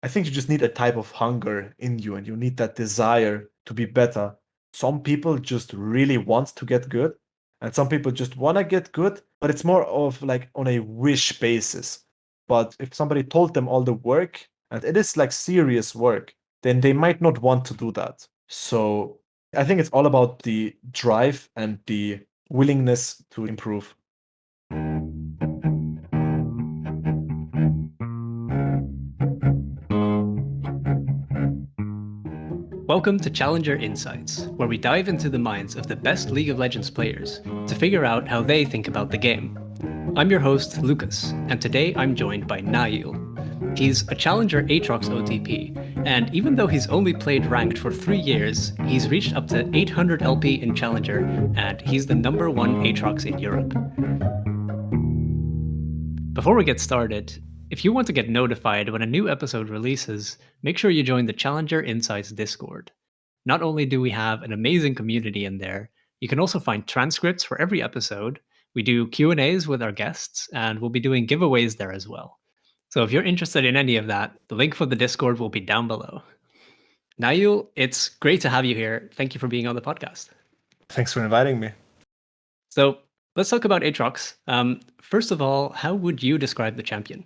I think you just need a type of hunger in you and you need that desire to be better. Some people just really want to get good, and some people just want to get good, but it's more of like on a wish basis. But if somebody told them all the work, and it is like serious work, then they might not want to do that. So I think it's all about the drive and the willingness to improve. Welcome to Challenger Insights, where we dive into the minds of the best League of Legends players to figure out how they think about the game. I'm your host, Lucas, and today I'm joined by Naayil. He's a Challenger Aatrox OTP, and even though he's only played ranked for 3 years, he's reached up to 800 LP in Challenger, and he's the number 1 Aatrox in Europe. Before we get started, if you want to get notified when a new episode releases, make sure you join the Challenger Insights Discord. Not only do we have an amazing community in there, you can also find transcripts for every episode. We do Q&As with our guests, and we'll be doing giveaways there as well. So if you're interested in any of that, the link for the Discord will be down below. Naayil, it's great to have you here. Thank you for being on the podcast. Thanks for inviting me. So let's talk about Aatrox. First of all, how would you describe the champion?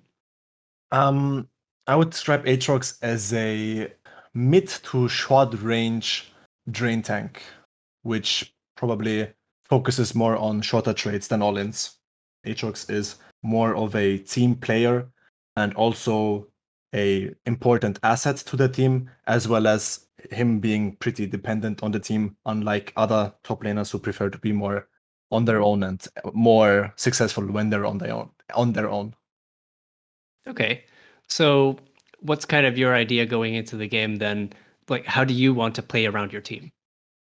I would describe Aatrox as a mid to short range drain tank, which probably focuses more on shorter trades than all-ins. Aatrox is more of a team player and also a important asset to the team, as well as him being pretty dependent on the team, unlike other top laners who prefer to be more on their own and more successful when they're on their own. Okay. So what's kind of your idea going into the game then? Like, how do you want to play around your team?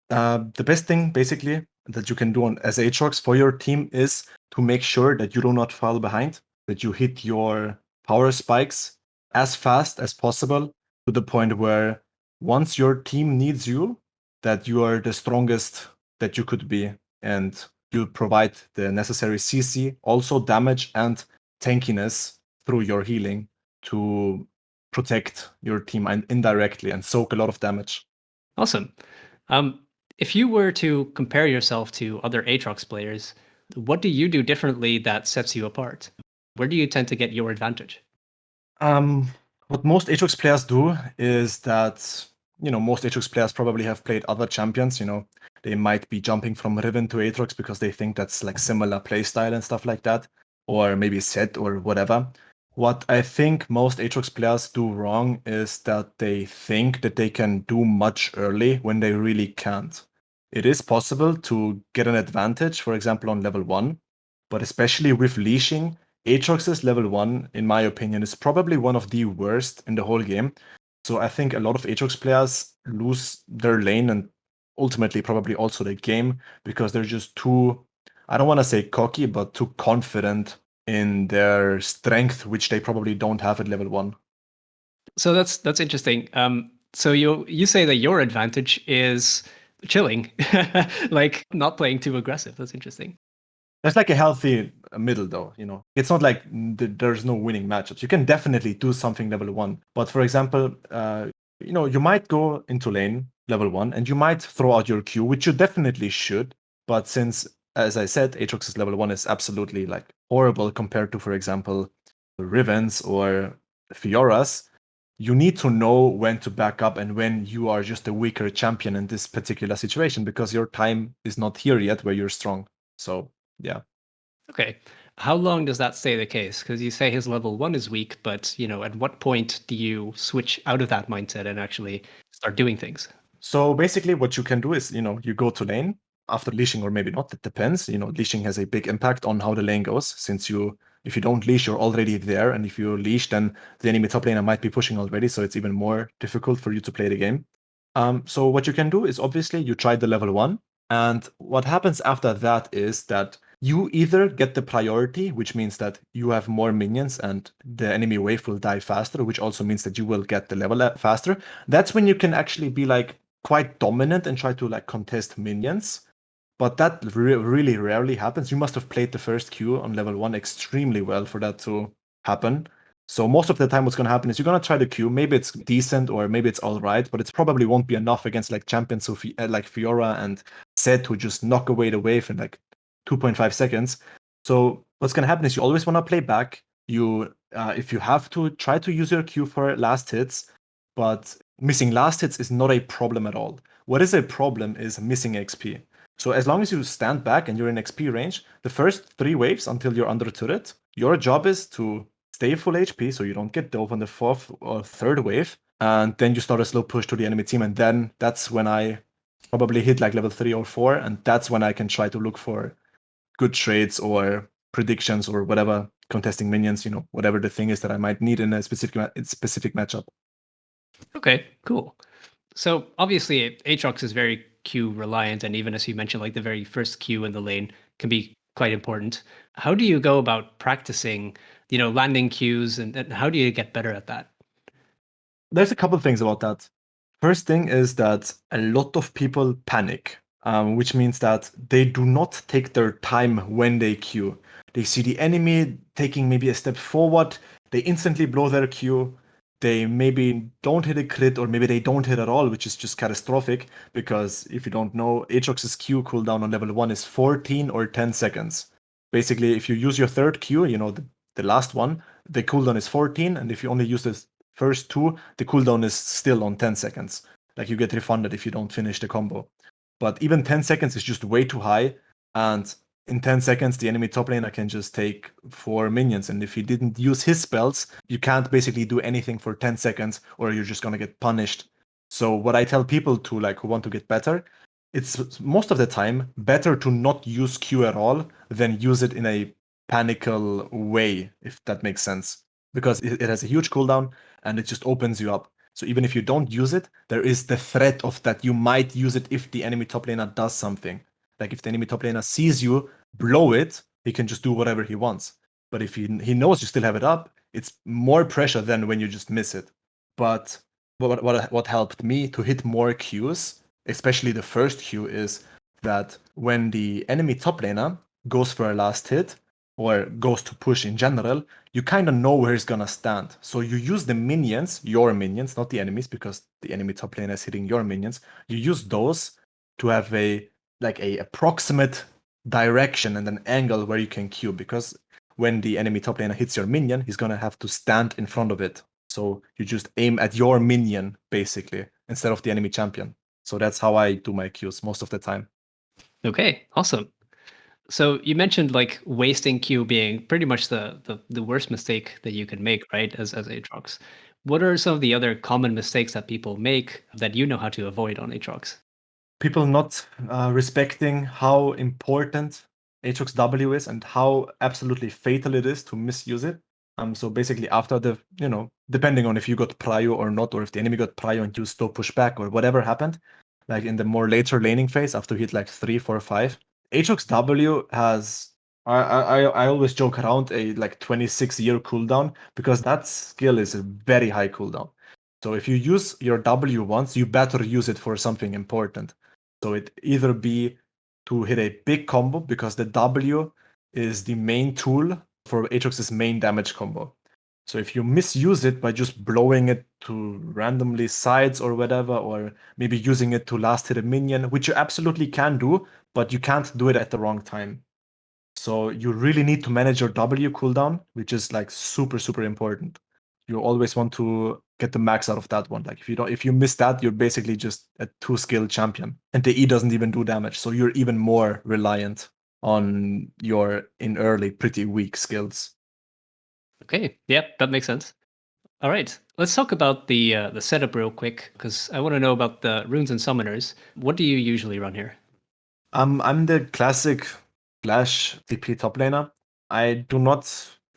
The best thing, basically, that you can do as Aatrox for your team is to make sure that you do not fall behind, that you hit your power spikes as fast as possible to the point where once your team needs you, that you are the strongest that you could be, and you provide the necessary CC, also damage and tankiness through your healing to protect your team and indirectly and soak a lot of damage. Awesome. If you were to compare yourself to other Aatrox players, what do you do differently that sets you apart? Where do you tend to get your advantage? What most Aatrox players do is that, most Aatrox players probably have played other champions, they might be jumping from Riven to Aatrox because they think that's like similar playstyle and stuff like that, or maybe set or whatever. What I think most Aatrox players do wrong is that they think that they can do much early when they really can't. It is possible to get an advantage, for example, on level 1, but especially with leashing, Aatrox's level 1, in my opinion, is probably one of the worst in the whole game. So I think a lot of Aatrox players lose their lane and ultimately probably also the game because they're just too, I don't want to say cocky, but too confident in their strength, which they probably don't have at level 1. So that's interesting. So you say that your advantage is chilling, like not playing too aggressive. That's interesting. There's like a healthy middle, though. It's not like there's no winning matchups. You can definitely do something level 1, but for example, you might go into lane level 1 and you might throw out your Q, which you definitely should. But since, as I said, Aatrox's level 1 is absolutely like horrible compared to, for example, Riven's or Fiora's, you need to know when to back up and when you are just a weaker champion in this particular situation because your time is not here yet where you're strong. So, yeah. Okay. How long does that stay the case? Because you say his level 1 is weak, but at what point do you switch out of that mindset and actually start doing things? So basically what you can do is, you go to lane after leashing or maybe not, it depends. Leashing has a big impact on how the lane goes since if you don't leash, you're already there. And if you leash, then the enemy top laner might be pushing already. So it's even more difficult for you to play the game. So what you can do is obviously you try the level 1. And what happens after that is that you either get the priority, which means that you have more minions and the enemy wave will die faster, which also means that you will get the level faster. That's when you can actually be like quite dominant and try to like contest minions. But that really rarely happens. You must have played the first Q on level 1 extremely well for that to happen. So most of the time what's going to happen is you're going to try the Q. Maybe it's decent or maybe it's all right, but it probably won't be enough against like champions like Fiora and Zed who just knock away the wave in like 2.5 seconds. So what's going to happen is you always want to play back. If you have to, try to use your Q for last hits, but missing last hits is not a problem at all. What is a problem is missing XP. So as long as you stand back and you're in XP range, the first 3 waves until you're under turret, your job is to stay full HP so you don't get dove on the 4th or 3rd wave, and then you start a slow push to the enemy team, and then that's when I probably hit like level 3 or 4, and that's when I can try to look for good trades or predictions or whatever, contesting minions, whatever the thing is that I might need in a specific matchup. Okay, cool. So obviously, Aatrox is very Q reliant, and even as you mentioned, like the very first Q in the lane can be quite important. How do you go about practicing, landing Qs, and how do you get better at that? There's a couple things about that. First thing is that a lot of people panic, which means that they do not take their time when they queue. They see the enemy taking maybe a step forward, they instantly blow their queue. They maybe don't hit a crit, or maybe they don't hit at all, which is just catastrophic, because if you don't know, Aatrox's Q cooldown on level 1 is 14 or 10 seconds. Basically, if you use your third Q, the last one, the cooldown is 14, and if you only use the first 2, the cooldown is still on 10 seconds. Like, you get refunded if you don't finish the combo. But even 10 seconds is just way too high, and in 10 seconds, the enemy top laner can just take 4 minions, and if he didn't use his spells, you can't basically do anything for 10 seconds, or you're just gonna get punished. So what I tell people to, like, who want to get better, it's most of the time better to not use Q at all than use it in a panical way, if that makes sense. Because it has a huge cooldown, and it just opens you up. So even if you don't use it, there is the threat of that you might use it if the enemy top laner does something. Like, if the enemy top laner sees you blow it, he can just do whatever he wants. But if he knows you still have it up, it's more pressure than when you just miss it. But what helped me to hit more Qs, especially the first Q, is that when the enemy top laner goes for a last hit, or goes to push in general, you kind of know where he's gonna stand. So you use the minions, your minions, not the enemies, because the enemy top laner is hitting your minions. You use those to have a approximate direction and an angle where you can queue, because when the enemy top laner hits your minion, he's gonna have to stand in front of it. So you just aim at your minion, basically, instead of the enemy champion. So that's how I do my queues most of the time. Okay, awesome. So you mentioned like wasting Q being pretty much the worst mistake that you can make, right? As Aatrox. What are some of the other common mistakes that people make that you know how to avoid on Aatrox? People not respecting how important Aatrox W is and how absolutely fatal it is to misuse it. So basically, after depending on if you got prio or not, or if the enemy got prio and you still push back, or whatever happened, like in the more later laning phase, after you hit like 3, 4, 5, Aatrox W has. I always joke around a like 26-year cooldown, because that skill is a very high cooldown. So if you use your W once, you better use it for something important. So it either be to hit a big combo, because the W is the main tool for Aatrox's main damage combo. So if you misuse it by just blowing it to randomly sides or whatever, or maybe using it to last hit a minion, which you absolutely can do, but you can't do it at the wrong time. So you really need to manage your W cooldown, which is like super, super important. You always want to get the max out of that one. Like, if you miss that, you're basically just a 2-skill champion. And the E doesn't even do damage. So you're even more reliant on your in early pretty weak skills. Okay, yep, that makes sense. All right, let's talk about the setup real quick because I want to know about the runes and summoners. What do you usually run here? I'm the classic Flash TP top laner. I do not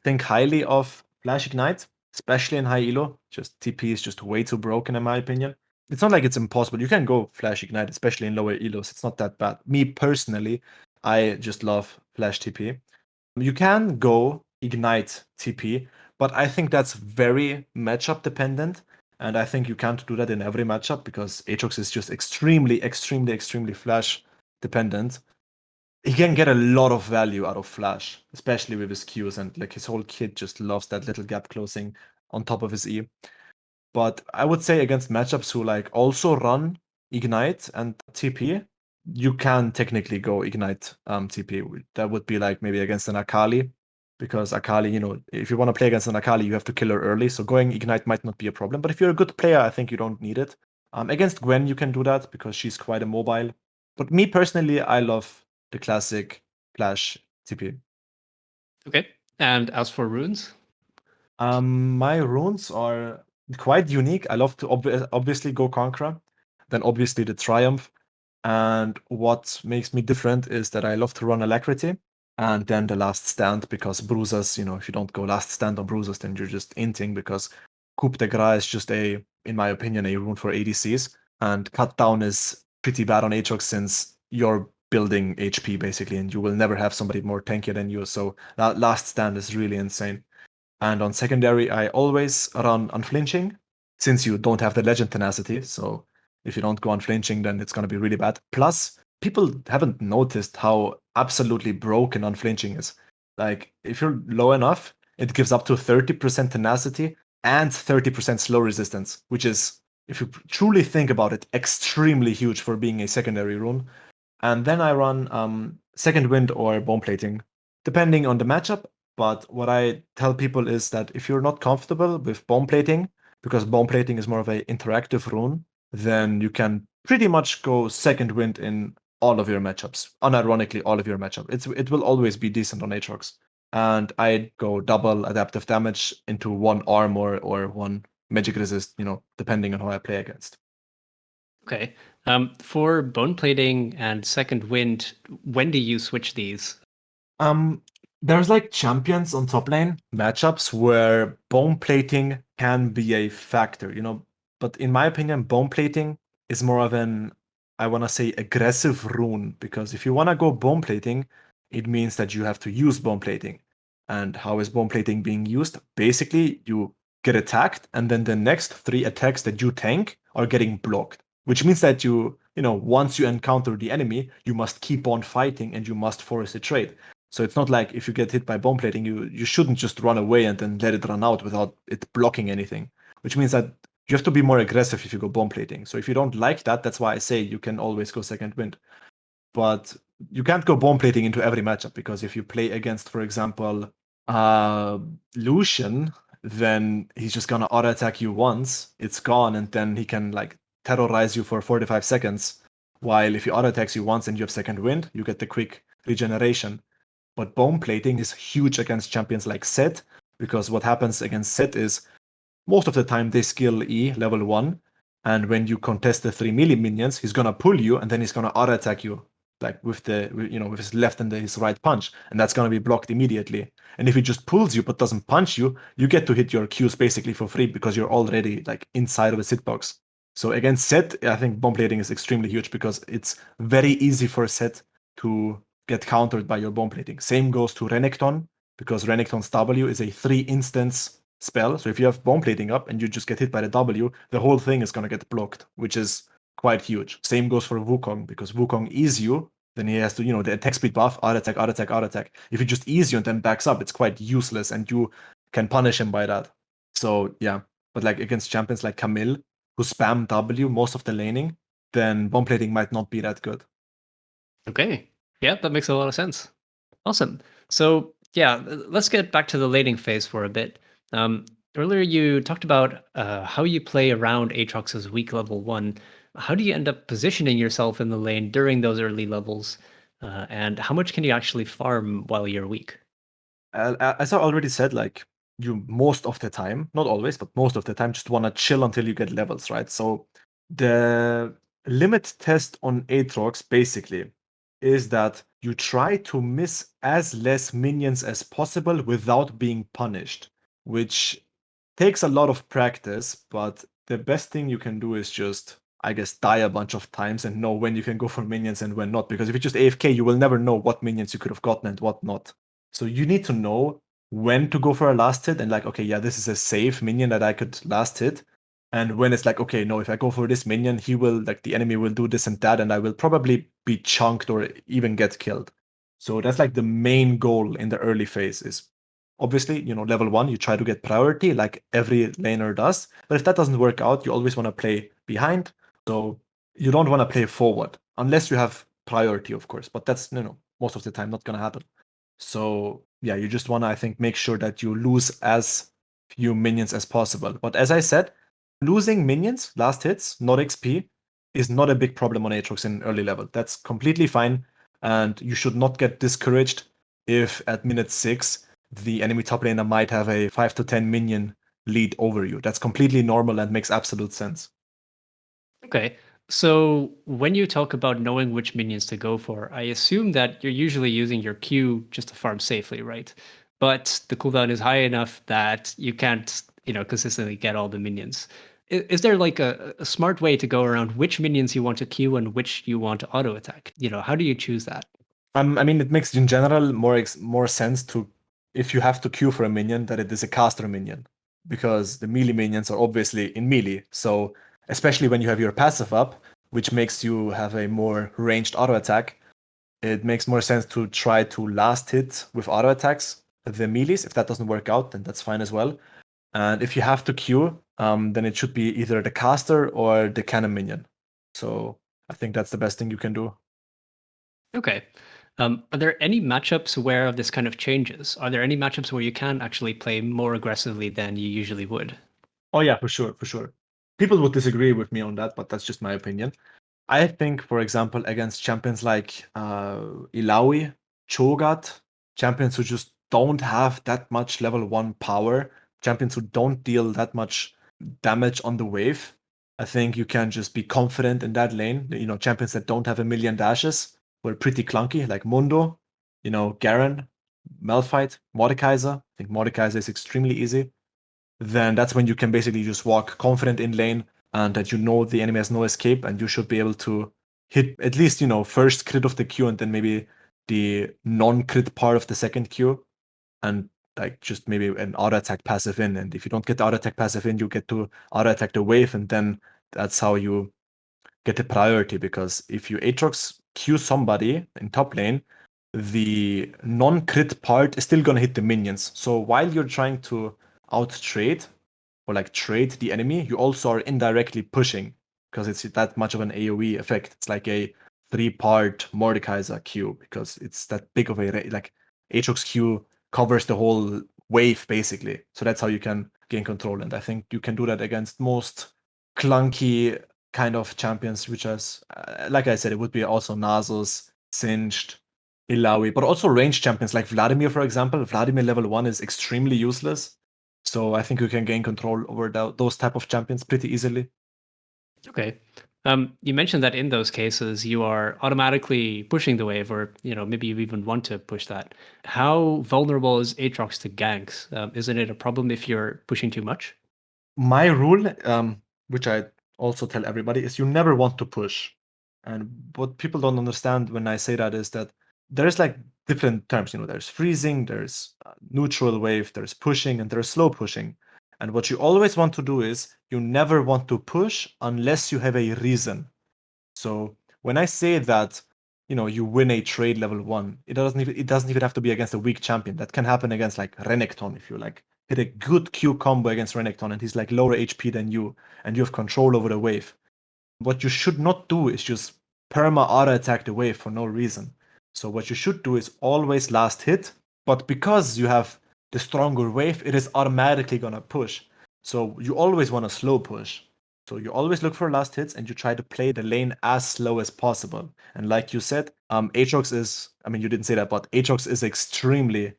think highly of Flash Ignite, especially in high elo. Just TP is just way too broken in my opinion. It's not like it's impossible. You can go Flash Ignite, especially in lower elos. It's not that bad. Me personally, I just love Flash TP. You can go Ignite TP, but I think that's very matchup dependent. And I think you can't do that in every matchup, because Aatrox is just extremely, extremely, extremely Flash dependent. he can get a lot of value out of Flash, especially with his Qs, and like his whole kit just loves that little gap closing on top of his E. But I would say against matchups who like also run Ignite and TP, you can technically go Ignite TP. That would be like maybe against an Akali, because Akali, if you want to play against an Akali, you have to kill her early. So going Ignite might not be a problem. But if you're a good player, I think you don't need it. Against Gwen, you can do that because she's quite immobile. But me personally, I love the classic Flash TP. Okay. And as for runes? My runes are quite unique. I love to obviously go Conqueror, then obviously the Triumph. And what makes me different is that I love to run Alacrity and then the Last Stand, because Bruisers, if you don't go Last Stand on Bruisers, then you're just inting, because Coup de Grace is just in my opinion, a rune for ADCs. And Cut Down is pretty bad on Aatrox since you're building HP basically, and you will never have somebody more tankier than you. So that Last Stand is really insane. And on secondary, I always run Unflinching, since you don't have the Legend Tenacity. So if you don't go Unflinching, then it's going to be really bad. Plus, people haven't noticed how absolutely broken Unflinching is. Like, if you're low enough, it gives up to 30% tenacity and 30% slow resistance, which is, if you truly think about it, extremely huge for being a secondary rune. And then I run Second Wind or Bone Plating, depending on the matchup. But what I tell people is that if you're not comfortable with Bone Plating, because Bone Plating is more of an interactive rune, then you can pretty much go Second Wind in all of your matchups. Unironically, all of your matchups. It will always be decent on Aatrox. And I'd go double adaptive damage into one armor or one magic resist, depending on who I play against. Okay. For bone plating and second wind, when do you switch these? Um, there's like champions on top lane matchups where bone plating can be a factor, but in my opinion, bone plating is more of an, I want to say, aggressive rune, because if you want to go bone plating, it means that you have to use bone plating. And how is bone plating being used? Basically, you get attacked, and then the next 3 attacks that you tank are getting blocked, which means that once you encounter the enemy, you must keep on fighting and you must force a trade. So it's not like if you get hit by bone plating, you shouldn't just run away and then let it run out without it blocking anything. Which means that you have to be more aggressive if you go bone plating. So if you don't like that, that's why I say you can always go second wind. But you can't go bone plating into every matchup, because if you play against, for example, uh, Lucian, then he's just gonna auto attack you once, it's gone, and then he can like terrorize you for 45 seconds. While if he auto attacks you once and you have second wind, you get the quick regeneration. But bone plating is huge against champions like Zed, because what happens against Zed is most of the time they skill E level 1, and when you contest the 3 melee minions, he's gonna pull you and then he's gonna auto attack you, like with with his left and his right punch, and that's gonna be blocked immediately. And if he just pulls you but doesn't punch you, you get to hit your Qs basically for free because you're already like inside of a hitbox. So against Zed, I think bomb plating is extremely huge because it's very easy for Zed to get countered by your bomb plating. Same goes to Renekton, because Renekton's W is a 3 instance spell. So if you have bomb plating up and you just get hit by the W, the whole thing is gonna get blocked, which is quite huge. Same goes for Wukong, because Wukong ease you, then he has to, the attack speed buff, auto attack, auto attack, auto attack. If he just ease you and then backs up, it's quite useless, and you can punish him by that. So yeah, but like against champions like Camille, who spam W most of the laning, then bomb plating might not be that good. Okay. Yeah, that makes a lot of sense. Awesome. So, yeah, let's get back to the laning phase for a bit. Um, Earlier, you talked about how you play around Aatrox's weak level 1. How do you end up positioning yourself in the lane during those early levels? And how much can you actually farm while you're weak? As I already said, like, you most of the time, not always, but most of the time, just want to chill until you get levels, right? So the limit test on Aatrox basically is that you try to miss as less minions as possible without being punished, which takes a lot of practice, but the best thing you can do is just, I guess, die a bunch of times and know when you can go for minions and when not. Because if you just AFK, you will never know what minions you could have gotten and what not. So you need to know when to go for a last hit and like, okay, yeah, this is a safe minion that I could last hit. And when it's like, okay, no, if I go for this minion, he will, like, the enemy will do this and that, and I will probably be chunked or even get killed. So that's like the main goal in the early phase is obviously, level 1, you try to get priority like every laner does. But if that doesn't work out, you always want to play behind. So you don't want to play forward unless you have priority, of course. But that's, most of the time not going to happen. So yeah, you just want to, I think, make sure that you lose as few minions as possible. But as I said, losing minions, last hits, not XP, is not a big problem on Aatrox in early level. That's completely fine, and you should not get discouraged if at minute 6 the enemy top laner might have a 5 to 10 minion lead over you. That's completely normal and makes absolute sense. Okay. So when you talk about knowing which minions to go for, I assume that you're usually using your Q just to farm safely, right? But the cooldown is high enough that you can't, consistently get all the minions. Is there like a smart way to go around which minions you want to queue and which you want to auto attack? How do you choose that? I mean, it makes in general more sense to, if you have to queue for a minion, that it is a caster minion, because the melee minions are obviously in melee. So especially when you have your passive up, which makes you have a more ranged auto attack, it makes more sense to try to last hit with auto attacks the melees. If that doesn't work out, then that's fine as well. And if you have to queue, then it should be either the caster or the cannon minion. So I think that's the best thing you can do. Okay. Are there any matchups where this kind of changes? Are there any matchups where you can actually play more aggressively than you usually would? Oh yeah, for sure, for sure. People would disagree with me on that, but that's just my opinion. I think, for example, against champions like Ilaoi, Cho'Gath, champions who just don't have that much level 1 power, champions who don't deal that much damage on the wave, I think you can just be confident in that lane. Champions that don't have a million dashes were pretty clunky, like Mundo, Garen, Malphite, Mordekaiser. I think Mordekaiser is extremely easy. Then that's when you can basically just walk confident in lane and that the enemy has no escape, and you should be able to hit at least, first crit of the Q and then maybe the non-crit part of the second Q, and like just maybe an auto attack passive in. And if you don't get the auto attack passive in, you get to auto attack the wave, and then that's how you get the priority. Because if you Aatrox Q somebody in top lane, the non-crit part is still gonna hit the minions. So while you're trying to out trade or like trade the enemy, you also are indirectly pushing because it's that much of an AoE effect. It's like a 3-part Mordekaiser Q because it's that big of a like Aatrox Q covers the whole wave basically. So that's how you can gain control, and I think you can do that against most clunky kind of champions, which is like I said, it would be also Nasus, Singed, Ilaoi, but also ranged champions like Vladimir, for example. Vladimir level 1 is extremely useless. So I think you can gain control over those type of champions pretty easily. Okay. You mentioned that in those cases you are automatically pushing the wave, or maybe you even want to push that. How vulnerable is Aatrox to ganks? Isn't it a problem if you're pushing too much? My rule, which I also tell everybody, is you never want to push. And what people don't understand when I say that is that there's like different terms. There's freezing, there's neutral wave, there's pushing, and there's slow pushing. And what you always want to do is you never want to push unless you have a reason. So when I say that, you win a trade level 1, it doesn't even have to be against a weak champion. That can happen against like Renekton if you like hit a good Q combo against Renekton and he's like lower HP than you and you have control over the wave. What you should not do is just perma auto attack the wave for no reason. So what you should do is always last hit, but because you have the stronger wave, it is automatically gonna push. So you always want to slow push. So you always look for last hits and you try to play the lane as slow as possible. And like you said, Aatrox is, I mean, you didn't say that, but Aatrox is extremely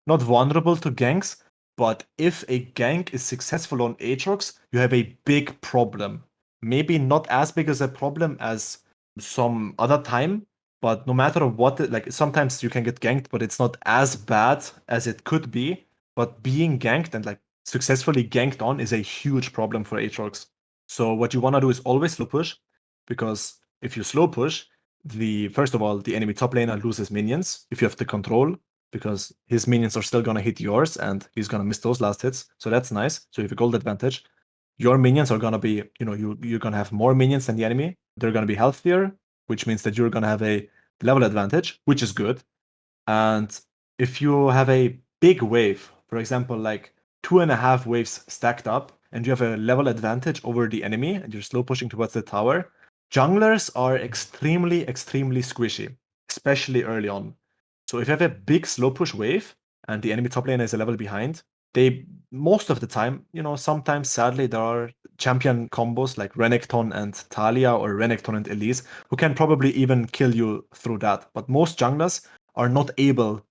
not vulnerable to ganks, but if a gank is successful on Aatrox, you have a big problem. Maybe not as big as a problem as some other time, but no matter what, like sometimes you can get ganked, but it's not as bad as it could be. But being ganked and like successfully ganked on is a huge problem for Aatrox. So what you want to do is always slow push, because if you slow push, the first of all, the enemy top laner loses minions if you have the control, because his minions are still gonna hit yours and he's gonna miss those last hits. So that's nice. So you have a gold advantage. Your minions are gonna be, you're gonna have more minions than the enemy. They're gonna be healthier, which means that you're gonna have a level advantage, which is good. And if you have a big wave, for example, like 2.5 waves stacked up, and you have a level advantage over the enemy, and you're slow pushing towards the tower, junglers are extremely, extremely squishy, especially early on. So if you have a big slow push wave, and the enemy top lane is a level behind, they most of the time, sometimes sadly there are champion combos like Renekton and Talia or Renekton and Elise who can probably even kill you through that. But most junglers are not able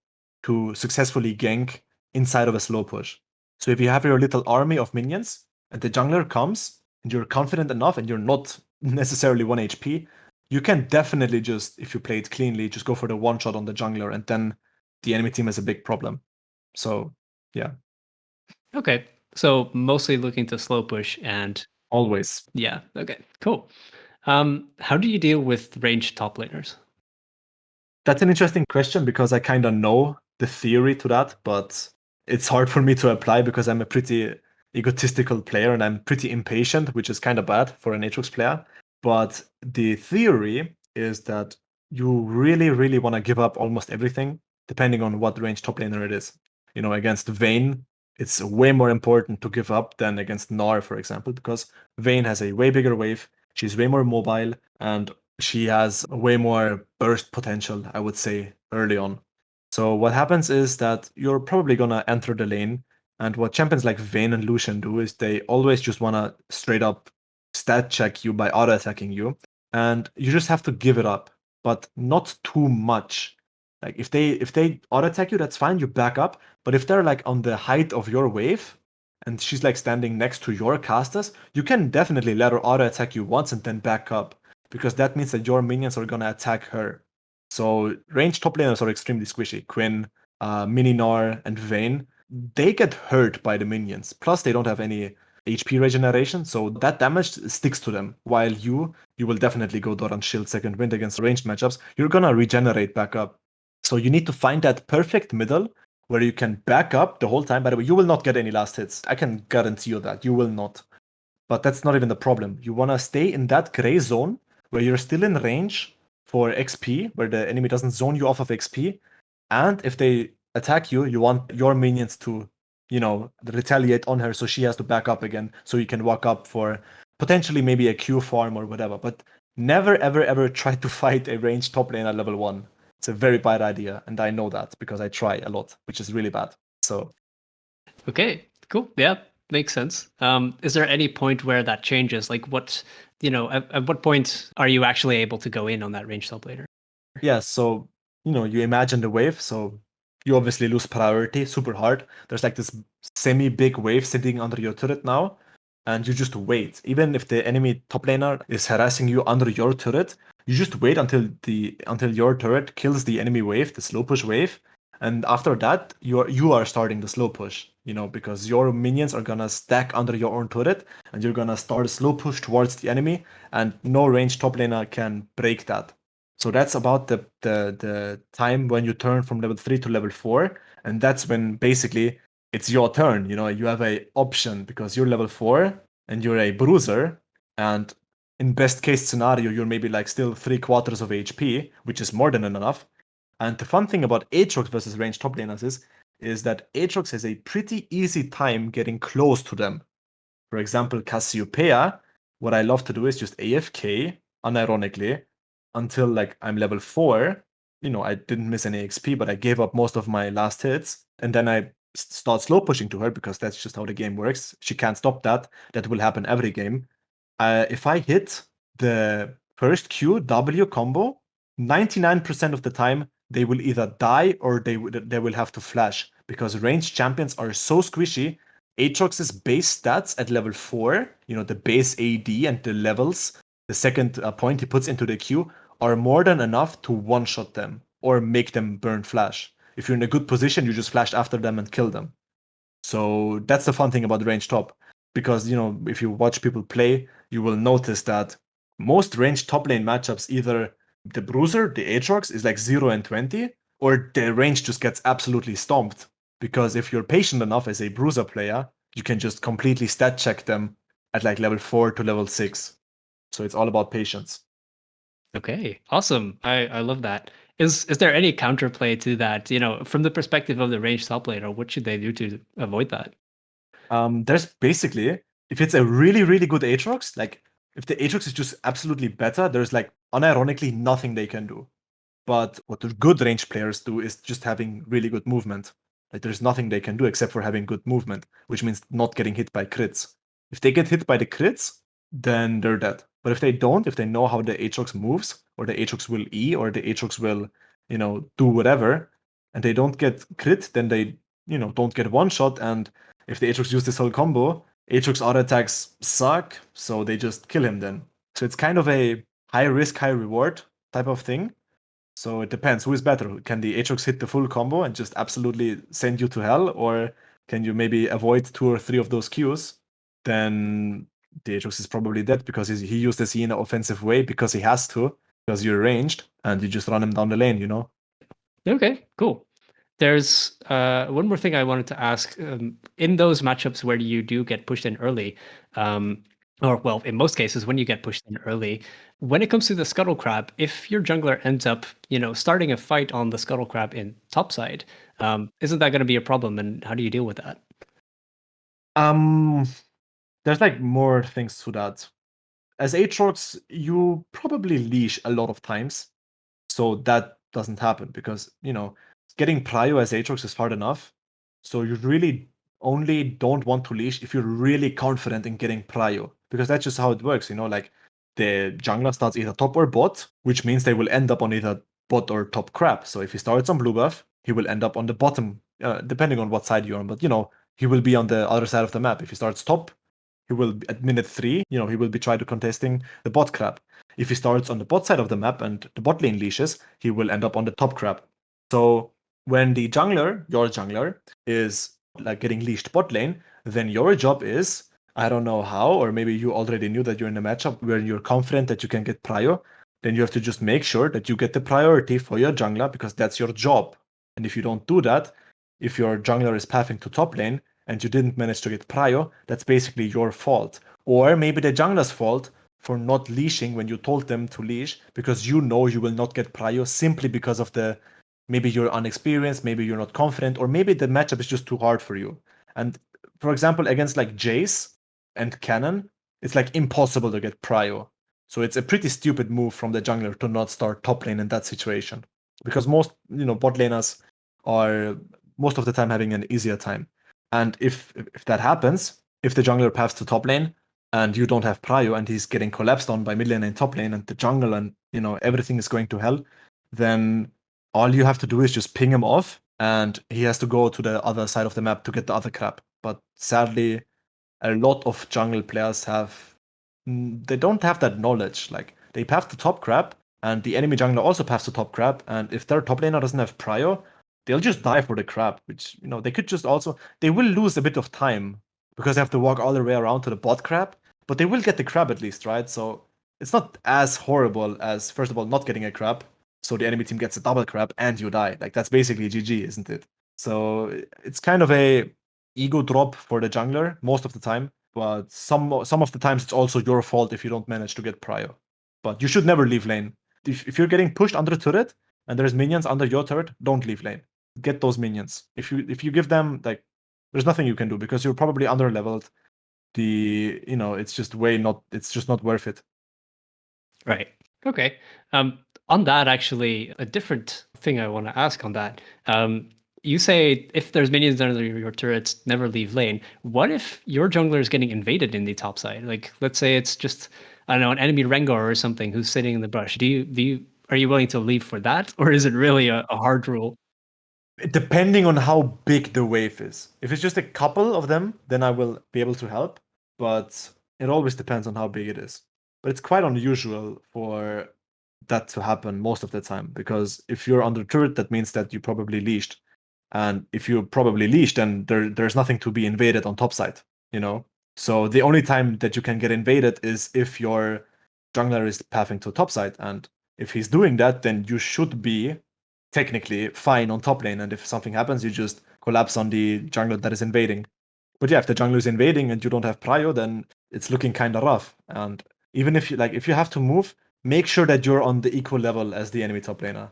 to successfully gank inside of a slow push. So if you have your little army of minions and the jungler comes and you're confident enough and you're not necessarily 1 HP, you can definitely just, if you play it cleanly, just go for the one shot on the jungler and then the enemy team has a big problem. So yeah. Okay. So mostly looking to slow push and Always. yeah. Okay. Cool. How do you deal with ranged top laners? That's an interesting question because I kind of know the theory to that, but it's hard for me to apply because I'm a pretty egotistical player and I'm pretty impatient, which is kind of bad for an Aatrox player. But the theory is that you really, really want to give up almost everything, depending on what range top laner it is. Against Vayne, it's way more important to give up than against Gnar, for example, because Vayne has a way bigger wave, she's way more mobile, and she has way more burst potential, I would say, early on. So what happens is that you're probably gonna enter the lane, and what champions like Vayne and Lucian do is they always just wanna straight up stat check you by auto attacking you, and you just have to give it up, but not too much. Like if they auto attack you, that's fine, you back up. But if they're like on the height of your wave, and she's like standing next to your casters, you can definitely let her auto attack you once and then back up, because that means that your minions are gonna attack her. So ranged top laners are extremely squishy. Quinn, Mininar, and Vayne, they get hurt by the minions. Plus, they don't have any HP regeneration, so that damage sticks to them. While you will definitely go Doran Shield second wind against ranged matchups. You're gonna regenerate back up. So you need to find that perfect middle where you can back up the whole time. By the way, you will not get any last hits. I can guarantee you that. You will not. But that's not even the problem. You want to stay in that gray zone where you're still in range for XP, where the enemy doesn't zone you off of XP. And if they attack you, you want your minions to, retaliate on her so she has to back up again so you can walk up for potentially maybe a Q farm or whatever. But never, ever, ever try to fight a ranged top lane at level 1. It's a very bad idea, and I know that because I try a lot, which is really bad. So Okay, cool. Yeah, makes sense. Is there any point where that changes? Like what, at what point are you actually able to go in on that range top later? yeah, so you imagine the wave, so you obviously lose priority super hard. There's like this semi-big wave sitting under your turret now, and you just wait. Even if the enemy top laner is harassing you under your turret, you just wait until your turret kills the enemy wave, the slow push wave, and after that you are starting the slow push. Because your minions are gonna stack under your own turret, and you're gonna start a slow push towards the enemy, and no range top laner can break that. So that's about the time when you turn from level 3 to level 4, and that's when basically it's your turn. You have a option because you're level 4 and you're a bruiser, and in best case scenario you're maybe like still 3/4 of HP, which is more than enough. And the fun thing about Aatrox versus ranged top laners is that Aatrox has a pretty easy time getting close to them. For example, Cassiopeia, what I love to do is just AFK, unironically, until like I'm level 4. I didn't miss any XP, but I gave up most of my last hits. And then I start slow pushing to her because that's just how the game works. She can't stop that. That will happen every game. If I hit the first Q W combo, 99% of the time they will either die or they will have to flash, because ranged champions are so squishy. Aatrox's base stats at level 4, the base AD and the levels, the second point he puts into the Q, are more than enough to one-shot them or make them burn flash. If you're in a good position, you just flash after them and kill them. So that's the fun thing about range top, because if you watch people play, you will notice that most range top lane matchups, either the bruiser, the Aatrox, is like 0 and 20, or the range just gets absolutely stomped. Because if you're patient enough as a bruiser player, you can just completely stat check them at like level 4 to level 6. So it's all about patience. Okay, awesome. I love that. Is there any counterplay to that? From the perspective of the ranged top laner, what should they do to avoid that? There's basically, if it's a really, really good Aatrox, like if the Aatrox is just absolutely better, there's like unironically nothing they can do. But what the good range players do is just having really good movement. Like there's nothing they can do except for having good movement, which means not getting hit by crits. If they get hit by the crits, then they're dead. But if they don't, if they know how the Aatrox moves, or the Aatrox will E, or the Aatrox will, do whatever, and they don't get crit, then they, don't get one shot. And if the Aatrox use this whole combo, Aatrox auto attacks suck, so they just kill him then. So it's kind of a high risk, high reward type of thing. So it depends. Who is better? Can the Aatrox hit the full combo and just absolutely send you to hell? Or can you maybe avoid 2 or 3 of those Qs? Then the Aatrox is probably dead because he used the C in an offensive way because he has to, because you're ranged and you just run him down the lane. Okay, cool. There's one more thing I wanted to ask. In those matchups where you do get pushed in early, or well, in most cases, when you get pushed in early, when it comes to the Scuttle Crab, if your jungler ends up, starting a fight on the Scuttle Crab in topside, isn't that going to be a problem? And how do you deal with that? There's like more things to that. As Aatrox, you probably leash a lot of times. So that doesn't happen because, getting prio as Aatrox is hard enough. So you really only don't want to leash if you're really confident in getting prio, because that's just how it works. Like the jungler starts either top or bot, which means they will end up on either bot or top crap. So if he starts on blue buff, he will end up on the bottom, depending on what side you're on. But, he will be on the other side of the map. If he starts top, he will, at minute 3, he will be trying to contesting the bot crab. If he starts on the bot side of the map and the bot lane leashes, he will end up on the top crab. So when the jungler, your jungler, is like getting leashed bot lane, then your job is, I don't know how, or maybe you already knew that you're in a matchup where you're confident that you can get prio, then you have to just make sure that you get the priority for your jungler because that's your job. And if you don't do that, if your jungler is pathing to top lane and you didn't manage to get prio, that's basically your fault. Or maybe the jungler's fault for not leashing when you told them to leash because you know you will not get prio simply because of maybe you're unexperienced, maybe you're not confident, or maybe the matchup is just too hard for you. And for example, against like Jace and Cannon, it's like impossible to get prio. So it's a pretty stupid move from the jungler to not start top lane in that situation. Because most, bot laners are most of the time having an easier time. And if that happens, if the jungler paths to top lane and you don't have prio and he's getting collapsed on by mid lane and top lane and the jungle and everything is going to hell, then all you have to do is just ping him off and he has to go to the other side of the map to get the other crap. But sadly, a lot of jungle players they don't have that knowledge. Like they path to top crap and the enemy jungler also paths to top crap, and if their top laner doesn't have prio, they'll just die for the crap, which, they could just also, they will lose a bit of time because they have to walk all the way around to the bot crab, but they will get the crab at least, right? So it's not as horrible as, first of all, not getting a crab, so the enemy team gets a double crab and you die. Like that's basically GG, isn't it? So it's kind of a ego drop for the jungler most of the time, but some of the times it's also your fault if you don't manage to get prio. But you should never leave lane. If you're getting pushed under turret and there's minions under your turret, don't leave lane. Get those minions. If you give them, like, there's nothing you can do because you're probably under leveled. It's just it's just not worth it. Right. Okay. On that, actually, a different thing I want to ask on that. You say if there's minions under your turrets, never leave lane. What if your jungler is getting invaded in the top side? Like, let's say it's just, I don't know, an enemy Rengar or something who's sitting in the brush. Are you willing to leave for that, or is it really a hard rule? Depending on how big the wave is. If it's just a couple of them, then I will be able to help. But it always depends on how big it is. But it's quite unusual for that to happen most of the time, because if you're under turret, that means that you probably leashed. And if you probably leashed, then there's nothing to be invaded on top side, So the only time that you can get invaded is if your jungler is pathing to top side. And if he's doing that, then you should be technically fine on top lane. And if something happens, you just collapse on the jungler that is invading. But yeah, if the jungler is invading and you don't have prio, then it's looking kind of rough. And even if you have to move, make sure that you're on the equal level as the enemy top laner.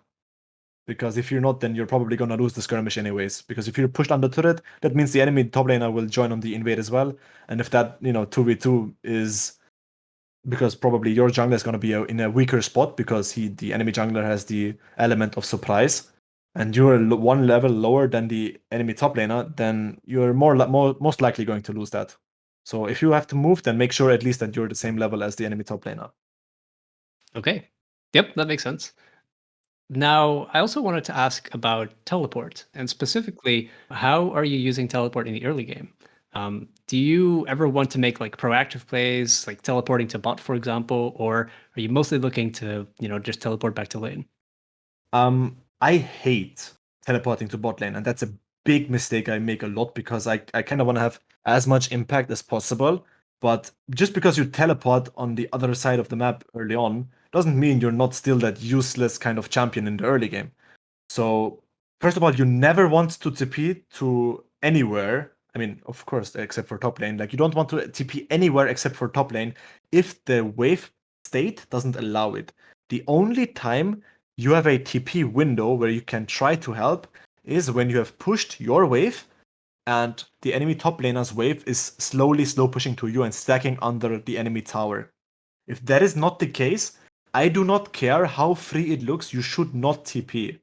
because if you're not, then you're probably gonna lose the skirmish anyways. Because if you're pushed on the turret, that means the enemy top laner will join on the invade as well. And if that 2v2 is because probably your jungler is gonna be in a weaker spot because the enemy jungler has the element of surprise, and you're one level lower than the enemy top laner, then you're most likely going to lose that. So if you have to move, then make sure at least that you're the same level as the enemy top laner. Okay. Yep, that makes sense. Now, I also wanted to ask about teleport, and specifically, how are you using teleport in the early game? Do you ever want to make like proactive plays, like teleporting to bot, for example, or are you mostly looking to, just teleport back to lane? I hate teleporting to bot lane, and that's a big mistake I make a lot because I kind of want to have as much impact as possible. But just because you teleport on the other side of the map early on doesn't mean you're not still that useless kind of champion in the early game. So, first of all, you never want to TP to anywhere. I mean, of course, except for top lane. Like, you don't want to TP anywhere except for top lane if the wave state doesn't allow it. The only time you have a TP window where you can try to help is when you have pushed your wave and the enemy top laner's wave is slowly slow pushing to you and stacking under the enemy tower. If that is not the case, I do not care how free it looks, you should not TP.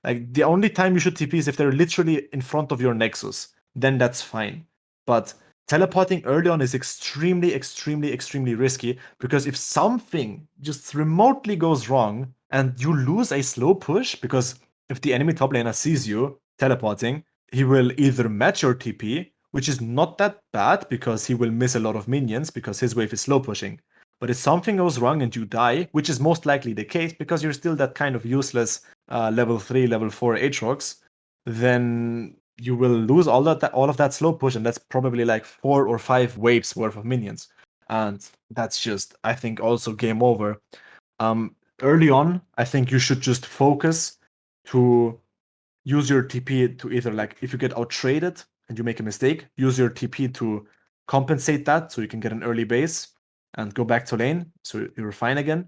Like, the only time you should TP is if they're literally in front of your Nexus. Then that's fine. But teleporting early on is extremely, extremely, extremely risky because if something just remotely goes wrong and you lose a slow push, because if the enemy top laner sees you teleporting, he will either match your TP, which is not that bad because he will miss a lot of minions because his wave is slow pushing. But if something goes wrong and you die, which is most likely the case because you're still that kind of useless level 3, level 4 Aatrox, then you will lose all of that slow push, and that's probably like 4 or 5 waves worth of minions. And that's just, I think, also game over. Early on, I think you should just focus to use your TP to either, like, if you get outtraded and you make a mistake, use your TP to compensate that so you can get an early base and go back to lane so you're fine again.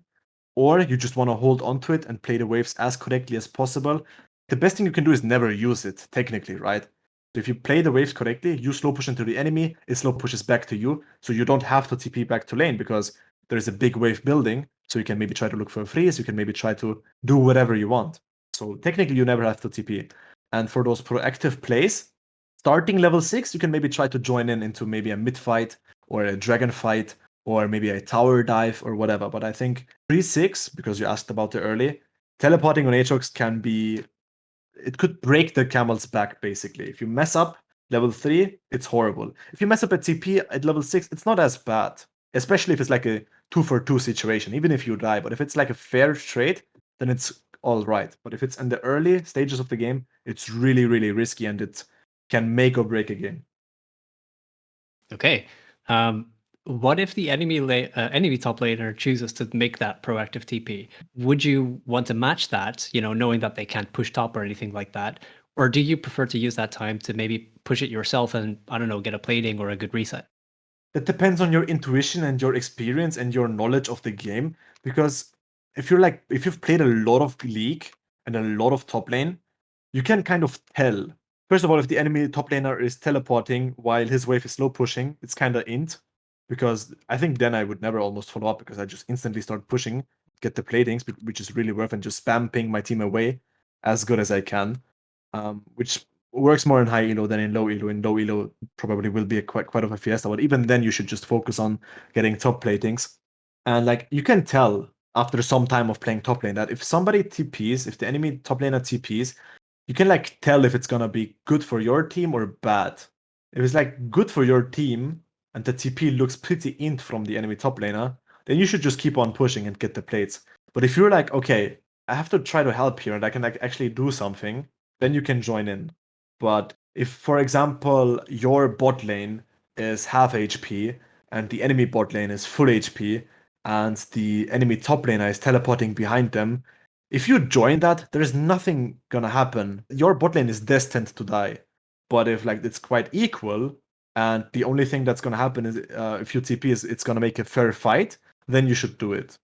Or you just want to hold onto it and play the waves as correctly as possible. The best thing you can do is never use it, technically, right? So if you play the waves correctly, you slow push into the enemy, it slow pushes back to you, so you don't have to TP back to lane because there's a big wave building, so you can maybe try to look for a freeze, you can maybe try to do whatever you want. So technically, you never have to TP. And for those proactive plays, starting level 6, you can maybe try to join into maybe a mid fight or a dragon fight or maybe a tower dive or whatever. But I think 3-6, because you asked about it early, teleporting on Aatrox it could break the camel's back, basically. If you mess up level 3, it's horrible. If you mess up at TP at level 6, it's not as bad, especially if it's like a 2-for-2 situation, even if you die. But if it's like a fair trade, then it's all right. But if it's in the early stages of the game, it's really, really risky and it can make or break a game. Okay. What if the enemy top laner chooses to make that proactive TP? Would you want to match that, knowing that they can't push top or anything like that? Or do you prefer to use that time to maybe push it yourself and, I don't know, get a plating or a good reset? That depends on your intuition and your experience and your knowledge of the game. Because if you've played a lot of League and a lot of top lane, you can kind of tell. First of all, if the enemy top laner is teleporting while his wave is slow pushing, it's kind of int. Because I think then I would never almost follow up because I just instantly start pushing, get the platings, which is really worth, and just spam ping my team away as good as I can. Which works more in high elo than in low elo. In low elo, probably will be quite of a fiesta, but even then, you should just focus on getting top platings. And like you can tell after some time of playing top lane that if somebody TPs, if the enemy top laner TPs, you can like tell if it's gonna be good for your team or bad. If it's like good for your team and the TP looks pretty int from the enemy top laner, then you should just keep on pushing and get the plates. But if you're like, okay, I have to try to help here and I can like actually do something, then you can join in. But if, for example, your bot lane is half HP and the enemy bot lane is full HP and the enemy top laner is teleporting behind them, if you join that, there's nothing gonna happen. Your bot lane is destined to die. But if like it's quite equal and the only thing that's gonna happen is if you TP is it's gonna make a fair fight, then you should do it.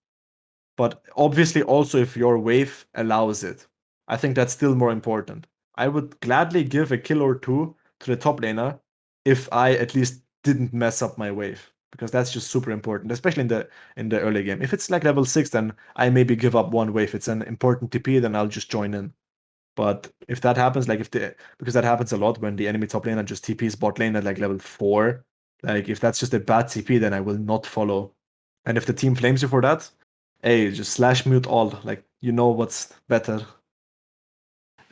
But obviously also if your wave allows it. I think that's still more important. I would gladly give a kill or two to the top laner if I at least didn't mess up my wave, because that's just super important, especially in the early game. If it's like level 6, then I maybe give up one wave. It's an important TP, then I'll just join in. But if that happens, because that happens a lot when the enemy top laner just TPs bot lane at like level 4, like if that's just a bad TP, then I will not follow. And if the team flames you for that, hey, just slash mute all. Like, you know what's better.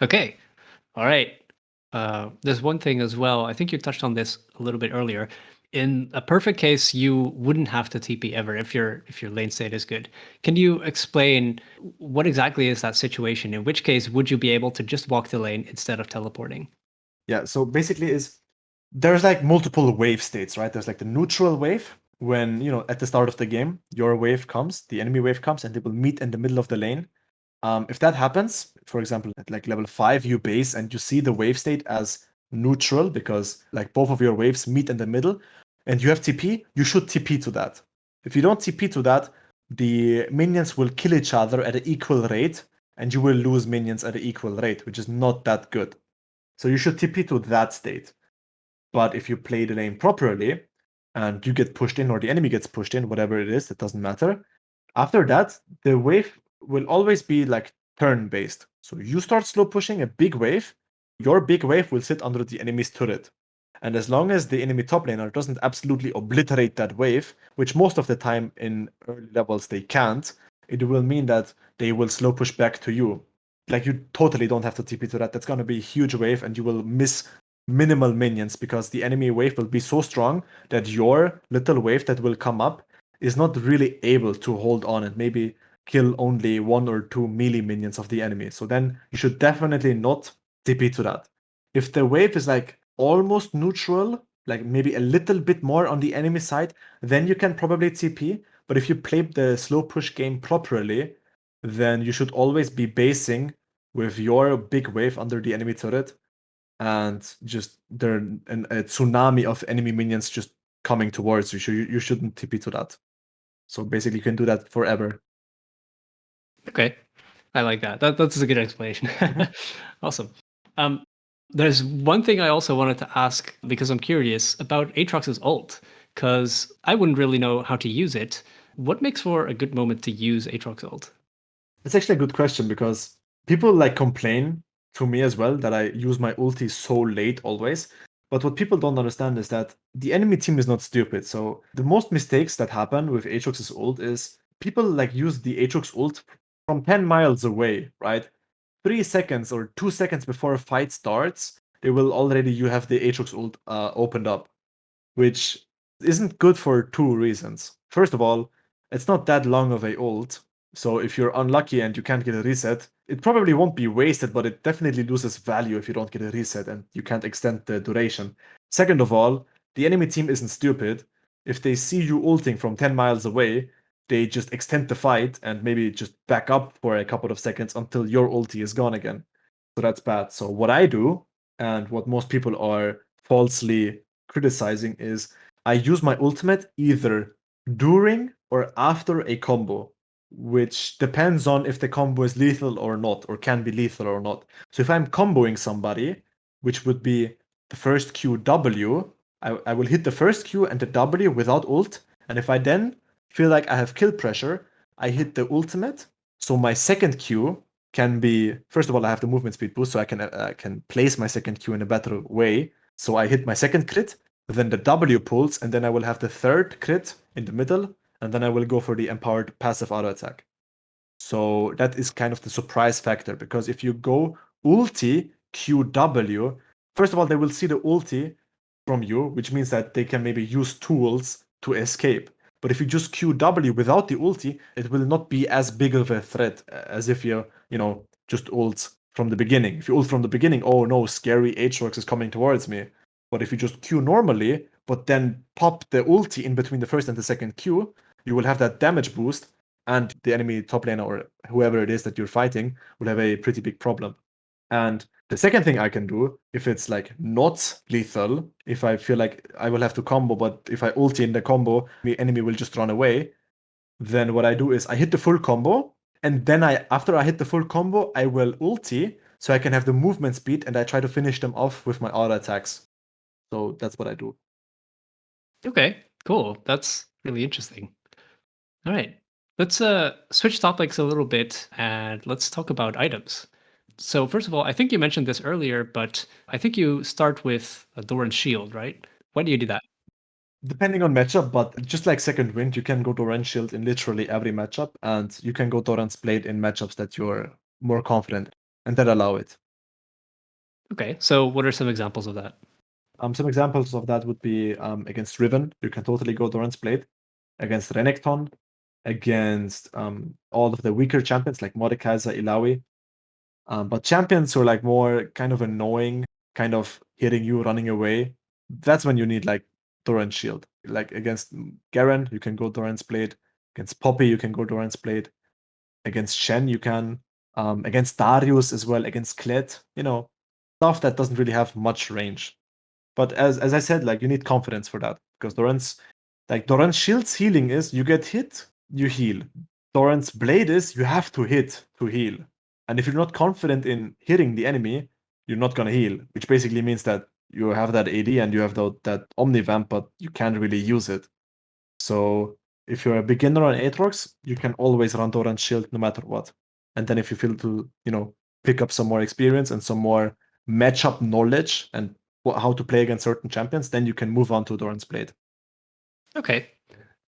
Okay. All right. There's one thing as well. I think you touched on this a little bit earlier. In a perfect case, you wouldn't have to TP ever if your lane state is good. Can you explain what exactly is that situation? In which case would you be able to just walk the lane instead of teleporting? Yeah, so basically there's like multiple wave states, right? There's like the neutral wave when, at the start of the game, your wave comes, the enemy wave comes, and they will meet in the middle of the lane. If that happens, for example, at like level 5, you base and you see the wave state as neutral because like both of your waves meet in the middle and you have TP, you should TP to that. If you don't TP to that, the minions will kill each other at an equal rate and you will lose minions at an equal rate, which is not that good. So you should TP to that state. But if you play the lane properly and you get pushed in or the enemy gets pushed in, whatever it is, it doesn't matter. After that, the wave will always be like turn based. So you start slow pushing a big wave, your big wave will sit under the enemy's turret. And as long as the enemy top laner doesn't absolutely obliterate that wave, which most of the time in early levels they can't, it will mean that they will slow push back to you. Like you totally don't have to TP to that. That's gonna be a huge wave and you will miss minimal minions because the enemy wave will be so strong that your little wave that will come up is not really able to hold on and maybe kill only 1 or 2 melee minions of the enemy. So then you should definitely not TP to that. If the wave is like almost neutral, like maybe a little bit more on the enemy side, then you can probably TP. But if you play the slow push game properly, then you should always be basing with your big wave under the enemy turret and just there a tsunami of enemy minions just coming towards you. So you shouldn't TP to that. So basically, you can do that forever. Okay. I like that. That's a good explanation. Awesome. Um, there's one thing I also wanted to ask because I'm curious about Aatrox's ult, because I wouldn't really know how to use it. What makes for a good moment to use Aatrox ult? It's actually a good question because people like complain to me as well that I use my ulti so late always. But what people don't understand is that the enemy team is not stupid. So the most mistakes that happen with Aatrox's ult is people like use the Aatrox ult from 10 miles away, right? 3 seconds or 2 seconds before a fight starts, you have the Aatrox ult opened up, which isn't good for 2 reasons. First of all, it's not that long of a ult, so if you're unlucky and you can't get a reset, it probably won't be wasted, but it definitely loses value if you don't get a reset and you can't extend the duration. Second of all, the enemy team isn't stupid. If they see you ulting from 10 miles away, they just extend the fight and maybe just back up for a couple of seconds until your ulti is gone again. So that's bad. So what I do, and what most people are falsely criticizing, is I use my ultimate either during or after a combo, which depends on if the combo is lethal or not, or can be lethal or not. So if I'm comboing somebody, which would be the first Q W, I will hit the first Q and the W without ult, and if I then feel like I have kill pressure, I hit the ultimate. So my second Q can be, first of all, I have the movement speed boost, so I can place my second Q in a better way. So I hit my second crit, then the W pulls, and then I will have the third crit in the middle, and then I will go for the empowered passive auto attack. So that is kind of the surprise factor, because if you go ulti QW, first of all, they will see the ulti from you, which means that they can maybe use tools to escape. But if you just QW without the ulti, it will not be as big of a threat as if you just ult from the beginning. If you ult from the beginning, oh no, scary Aatrox is coming towards me. But if you just Q normally, but then pop the ulti in between the first and the second Q, you will have that damage boost, and the enemy top laner or whoever it is that you're fighting will have a pretty big problem. And the second thing I can do, if it's like not lethal, if I feel like I will have to combo, but if I ulti in the combo, the enemy will just run away, then what I do is I hit the full combo, and then after I hit the full combo, I will ulti so I can have the movement speed, and I try to finish them off with my auto attacks. So that's what I do. Okay, cool. That's really interesting. All right. Let's switch topics a little bit and let's talk about items. So first of all, I think you mentioned this earlier, but I think you start with a Doran's Shield, right? Why do you do that? Depending on matchup, but just like second wind, you can go Doran Shield in literally every matchup, and you can go Doran's Blade in matchups that you're more confident and that allow it. Okay, so what are some examples of that? Some examples of that would be against Riven, you can totally go Doran's Blade. Against Renekton, against all of the weaker champions like Mordekaiser, Ilaoi. But champions who are like more kind of annoying, kind of hitting you, running away, that's when you need like Doran's Shield. Like against Garen, you can go Doran's Blade. Against Poppy, you can go Doran's Blade. Against Shen, you can. Against Darius as well, against Kled, stuff that doesn't really have much range. But as I said, like you need confidence for that because Doran's Shield's healing is you get hit, you heal. Doran's Blade is you have to hit to heal. And if you're not confident in hitting the enemy, you're not gonna heal, which basically means that you have that AD and you have that Omnivamp, but you can't really use it. So if you're a beginner on Aatrox, you can always run Doran's Shield no matter what. And then if you feel to, pick up some more experience and some more matchup knowledge and how to play against certain champions, then you can move on to Doran's Blade. Okay.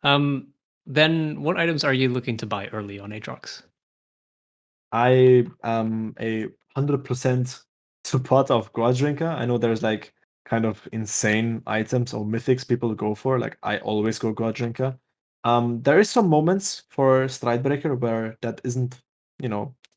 Then what items are you looking to buy early on Aatrox? I am a 100% support of God Drinker. I know there's like kind of insane items or mythics people go for. Like I always go God Drinker. There is some moments for Stridebreaker where that isn't,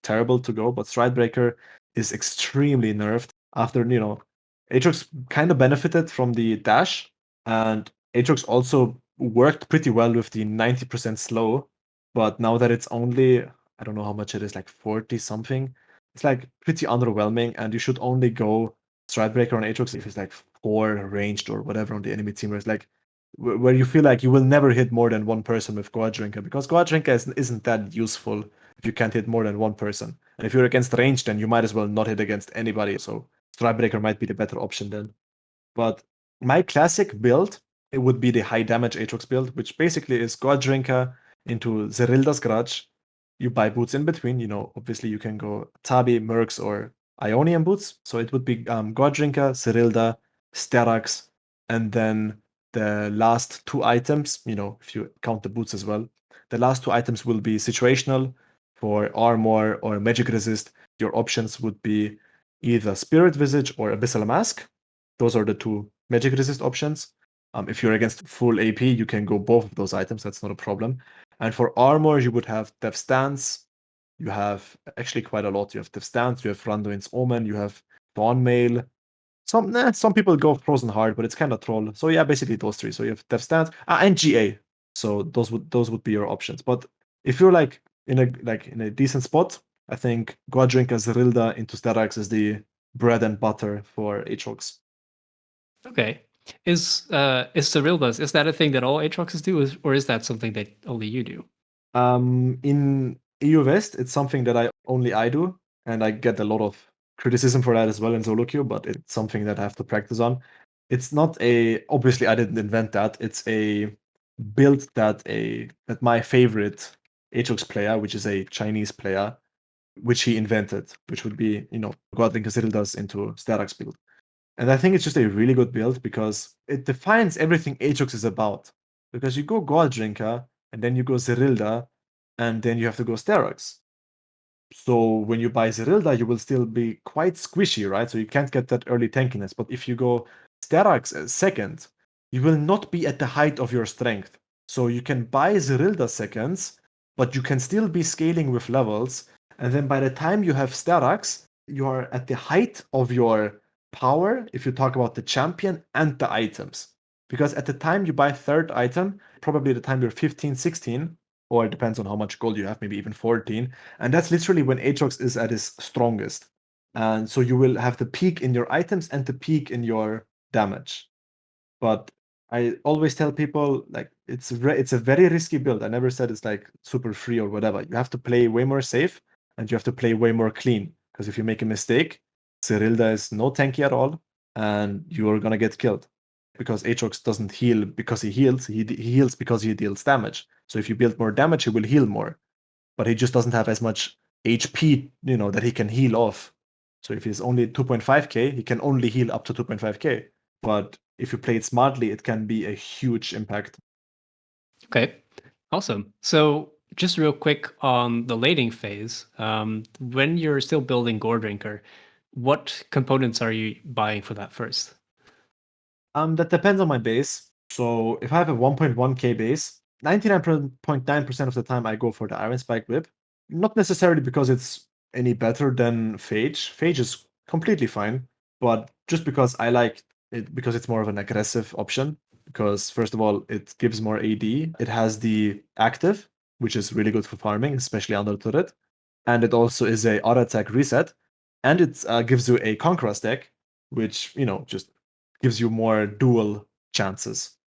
terrible to go, but Stridebreaker is extremely nerfed after, Aatrox kind of benefited from the dash, and Aatrox also worked pretty well with the 90% slow. But now that it's only, I don't know how much it is, like 40 something. It's like pretty underwhelming, and you should only go Stridebreaker on Aatrox if it's like 4 ranged or whatever on the enemy team. Where it's like where you feel like you will never hit more than one person with God Drinker, because God Drinker isn't that useful if you can't hit more than one person. And if you're against range, then you might as well not hit against anybody. So Stridebreaker might be the better option then. But my classic build, it would be the high damage Aatrox build, which basically is God Drinker into Zerilda's Grudge. You buy boots in between. Obviously you can go Tabi, Mercs, or Ionian boots. So it would be God Drinker, Zerilda, Sterax, and then the last two items, if you count the boots as well, the last two items will be situational for armor or magic resist. Your options would be either Spirit Visage or Abyssal Mask. Those are the two magic resist options. If you're against full AP, you can go both of those items. That's not a problem. And for armor, you would have Death Stance. You have actually quite a lot. You have Death Stance, you have Randuin's Omen, you have Dawn Mail. Some people go Frozen Heart, but it's kind of troll. So yeah, basically those three. So you have Death Stance and GA. So those would be your options. But if you're like in a decent spot, I think Godrink and Zerilda into Sterax is the bread and butter for Aatrox. Okay. Is Cyrildas, is that a thing that all Aatroxes do, or is that something that only you do? In EU West, it's something that I do, and I get a lot of criticism for that as well in solo queue, but it's something that I have to practice on. It's not obviously I didn't invent that. It's a build that my favorite Aatrox player, which is a Chinese player, which he invented, which would be, Godlink Casildas into Sterax build. And I think it's just a really good build because it defines everything Aatrox is about. Because you go God Drinker, and then you go Zerilda, and then you have to go Sterox. So when you buy Zerilda, you will still be quite squishy, right? So you can't get that early tankiness. But if you go Sterox as second, you will not be at the height of your strength. So you can buy Zerilda seconds, but you can still be scaling with levels. And then by the time you have Sterox, you are at the height of your power if you talk about the champion and the items. Because at the time you buy third item, probably the time you're 15, 16, or it depends on how much gold you have, maybe even 14. And that's literally when Aatrox is at his strongest. And so you will have the peak in your items and the peak in your damage. But I always tell people like it's a very risky build. I never said it's like super free or whatever. You have to play way more safe and you have to play way more clean. Because if you make a mistake, Cyrilda is no tanky at all, and you're gonna get killed. Because Aatrox doesn't heal because he heals, he heals because he deals damage. So if you build more damage, he will heal more. But he just doesn't have as much HP, that he can heal off. So if he's only 2.5k, he can only heal up to 2.5k. But if you play it smartly, it can be a huge impact. Okay, awesome. So just real quick on the laning phase, when you're still building Gore Drinker, what components are you buying for that first? That depends on my base. So if I have a 1.1k base, 99.9% of the time I go for the Iron Spike Whip. Not necessarily because it's any better than Phage. Phage is completely fine, but just because I like it because it's more of an aggressive option. Because first of all, it gives more AD. It has the active, which is really good for farming, especially under turret. And it also is a auto attack reset. And it gives you a Conqueror stack, which, just gives you more dual chances.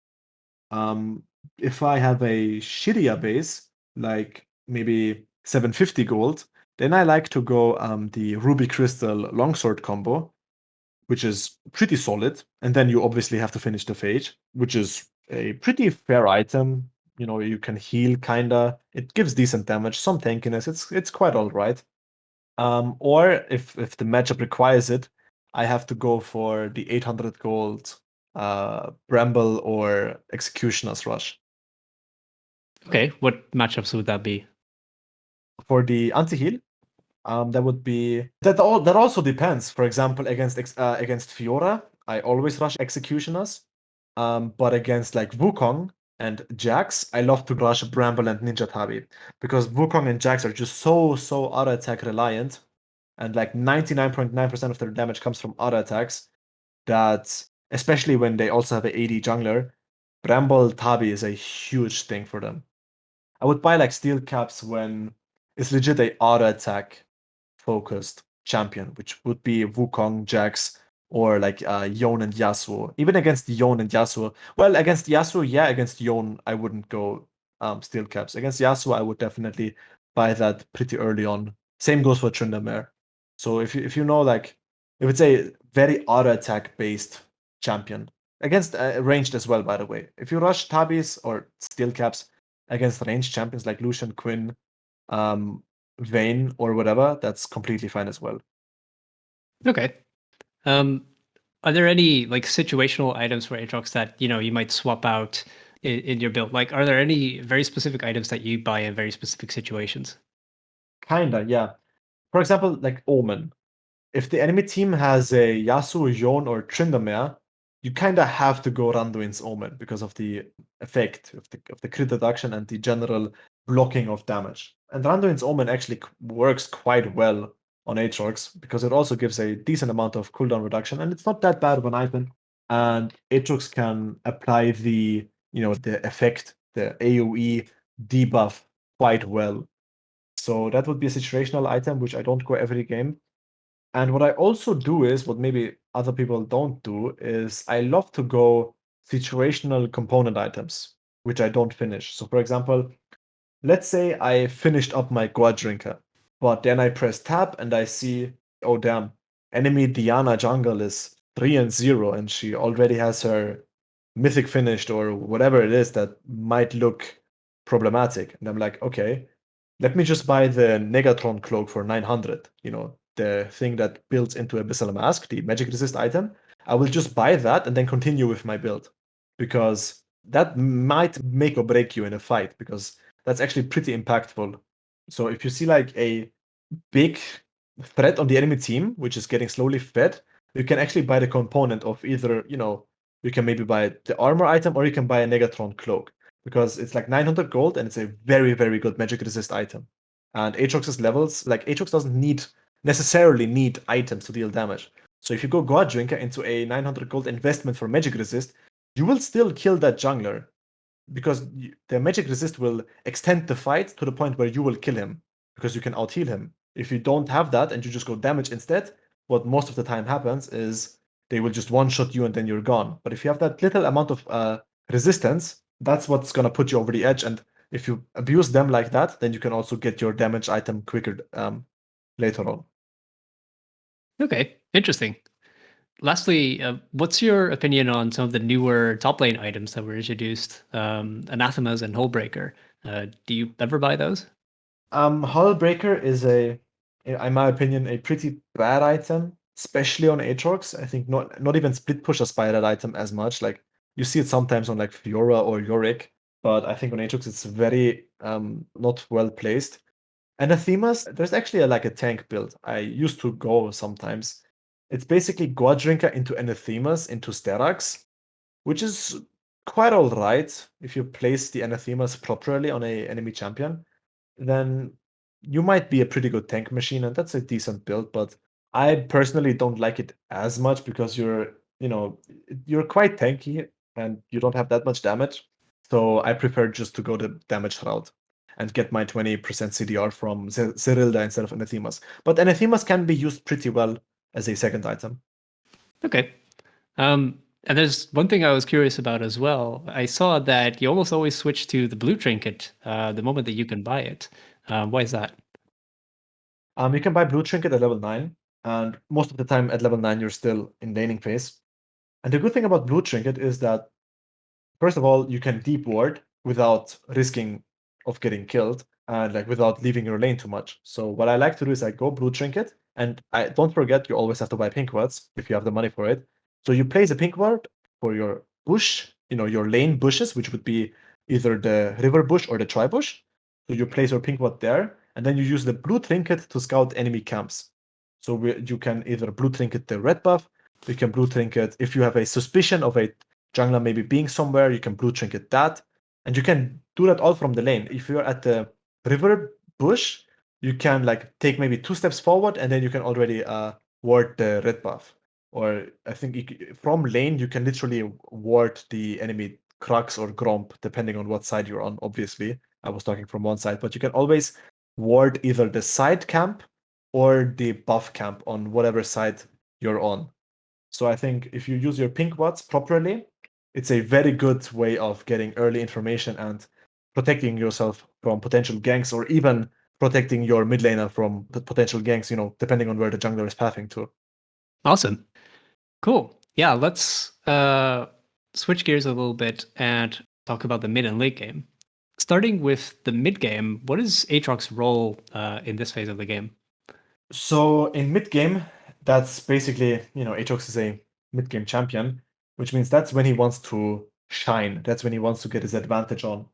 If I have a shittier base, like maybe 750 gold, then I like to go the Ruby Crystal Longsword combo, which is pretty solid. And then you obviously have to finish the Phage, which is a pretty fair item. You can heal kinda. It gives decent damage, some tankiness. It's quite all right. Or if the matchup requires it, I have to go for the 800 gold Bramble or Executioner's Rush. Okay, what matchups would that be? For the anti-heal, that would be that also depends. For example, against Fiora, I always rush Executioners. But against like Wukong and Jax, I love to rush Bramble and Ninja Tabi because Wukong and Jax are just so auto attack reliant, and like 99.9% of their damage comes from auto attacks. That especially when they also have an AD jungler, Bramble Tabi is a huge thing for them. I would buy like steel caps when it's legit a auto attack focused champion, which would be Wukong, Jax, or like Yone and Yasuo. Even against Yone and Yasuo. Well, against Yasuo, yeah, against Yone, I wouldn't go steel caps. Against Yasuo, I would definitely buy that pretty early on. Same goes for Tryndamere. So if you know like if it's a very auto attack based champion against ranged as well, by the way. If you rush Tabis or steel caps against ranged champions like Lucian, Quinn, um, Vayne or whatever, that's completely fine as well. Okay. Are there any like situational items for Aatrox that you might swap out in your build? Like, are there any very specific items that you buy in very specific situations? Kinda, yeah. For example, like Omen. If the enemy team has a Yasuo, Yone, or Tryndamere, you kinda have to go Randuin's Omen because of the effect of the crit reduction and the general blocking of damage. And Randuin's Omen actually works quite well on Aatrox because it also gives a decent amount of cooldown reduction, and it's not that bad of an item. And Aatrox can apply the effect, the AoE debuff quite well. So that would be a situational item which I don't go every game. And what I also do is, what maybe other people don't do, is I love to go situational component items, which I don't finish. So, for example, let's say I finished up my Goa drinker, but then I press tab and I see, oh damn, enemy Diana jungle is 3-0, and she already has her mythic finished or whatever it is that might look problematic. And I'm like, okay, let me just buy the Negatron cloak for 900, the thing that builds into Abyssal Mask, the magic resist item. I will just buy that and then continue with my build because that might make or break you in a fight because that's actually pretty impactful. So if you see like a big threat on the enemy team, which is getting slowly fed, you can actually buy the component of either, you can maybe buy the armor item or you can buy a Negatron cloak because it's like 900 gold and it's a very, very good magic resist item. And Aatrox's levels, like Aatrox doesn't necessarily need items to deal damage. So if you go God Drinker into a 900 gold investment for magic resist, you will still kill that jungler because the magic resist will extend the fight to the point where you will kill him because you can out heal him. If you don't have that and you just go damage instead, what most of the time happens is they will just one shot you and then you're gone. But if you have that little amount of resistance, that's what's gonna put you over the edge. And if you abuse them like that, then you can also get your damage item quicker later on. Okay, interesting. Lastly, what's your opinion on some of the newer top lane items that were introduced, Anathemas and Hullbreaker? Do you ever buy those? Hullbreaker is in my opinion, a pretty bad item, especially on Aatrox. I think not even split pushers buy that item as much. Like you see it sometimes on like Fiora or Yorick, but I think on Aatrox it's very not well placed. Anathemas, there's actually like a tank build I used to go sometimes. It's basically God Drinker into Anathemas into Sterax, which is quite alright if you place the Anathemas properly on a enemy champion. Then you might be a pretty good tank machine, and that's a decent build, but I personally don't like it as much because you're quite tanky and you don't have that much damage. So I prefer just to go the damage route and get my 20% CDR from Zerilda instead of Anathemas. But Anathemas can be used pretty well as a second item. Okay. And there's one thing I was curious about as well. I saw that you almost always switch to the blue trinket the moment that you can buy it. Why is that? You can buy Blue Trinket at level 9, and most of the time at level 9 you're still in laning phase. And the good thing about Blue Trinket is that first of all, you can deep ward without risking of getting killed and like without leaving your lane too much. So what I like to do is I go blue trinket, and I don't forget you always have to buy pink wards if you have the money for it. So you place a pink ward for your bush, your lane bushes, which would be either the river bush or the tri bush. So you place your pink ward there, and then you use the blue trinket to scout enemy camps. So you can either blue trinket the red buff, you can blue trinket if you have a suspicion of a jungler maybe being somewhere, you can blue trinket that. And you can do that all from the lane. If you're at the river bush, you can like take maybe 2 steps forward and then you can already ward the red buff. Or I think from lane, you can literally ward the enemy Crux or Gromp, depending on what side you're on, obviously. I was talking from one side, but you can always ward either the side camp or the buff camp on whatever side you're on. So I think if you use your pink wards properly, it's a very good way of getting early information and protecting yourself from potential ganks, or even protecting your mid laner from potential ganks, depending on where the jungler is pathing to. Awesome. Cool. Yeah, let's switch gears a little bit and talk about the mid and late game. Starting with the mid game, what is Aatrox's role in this phase of the game? So in mid game, that's basically, Aatrox is a mid game champion, which means that's when he wants to shine. That's when he wants to get his advantage on.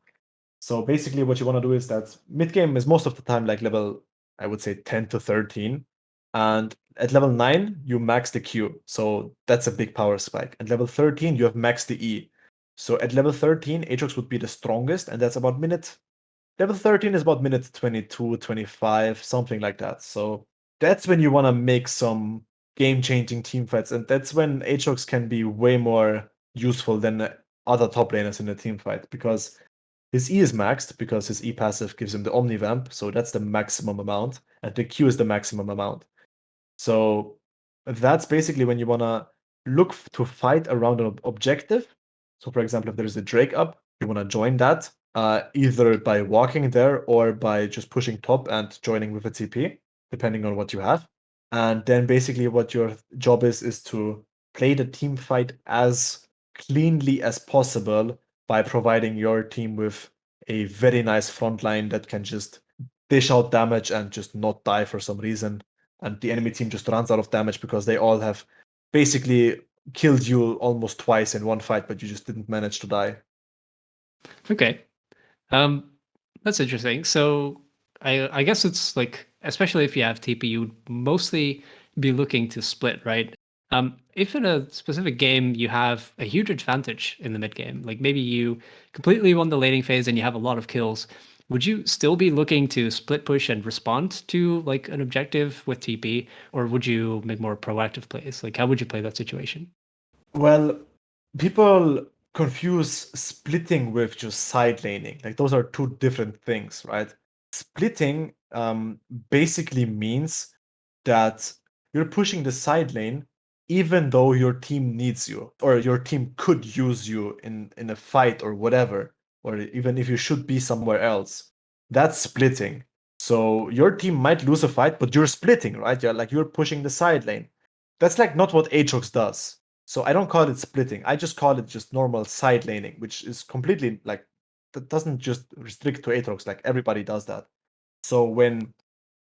So basically, what you want to do is that mid game is most of the time like level, I would say 10 to 13. And at level 9, you max the Q. So that's a big power spike. At level 13, you have max the E. So at level 13, Aatrox would be the strongest, and that's about minute. Level 13 is about minute 22, 25, something like that. So that's when you want to make some game changing team fights. And that's when Aatrox can be way more useful than other top laners in the team fight, because his E is maxed because his E passive gives him the Omnivamp, so that's the maximum amount, and the Q is the maximum amount. So that's basically when you wanna look to fight around an objective. So for example, if there's a Drake up, you wanna join that, either by walking there or by just pushing top and joining with a TP, depending on what you have. And then basically what your job is to play the team fight as cleanly as possible by providing your team with a very nice front line that can just dish out damage and just not die for some reason. And the enemy team just runs out of damage because they all have basically killed you almost twice in one fight, but you just didn't manage to die. Okay. Um, that's interesting. So I guess it's like, especially if you have TP, you'd mostly be looking to split, right? If in a specific game you have a huge advantage in the mid game, like maybe you completely won the laning phase and you have a lot of kills, would you still be looking to split push and respond to like an objective with TP, or would you make more proactive plays? Like how would you play that situation? Well, people confuse splitting with just side laning. Like those are two different things, right? Splitting basically means that you're pushing the side lane even though your team needs you or your team could use you in a fight or whatever, or even if you should be somewhere else. That's splitting. So your team might lose a fight, but you're splitting, right? You're pushing the side lane. That's like not what Aatrox does. So I don't call it splitting. I just call it just normal side laning, which is completely like that doesn't just restrict to Aatrox. Like everybody does that. So when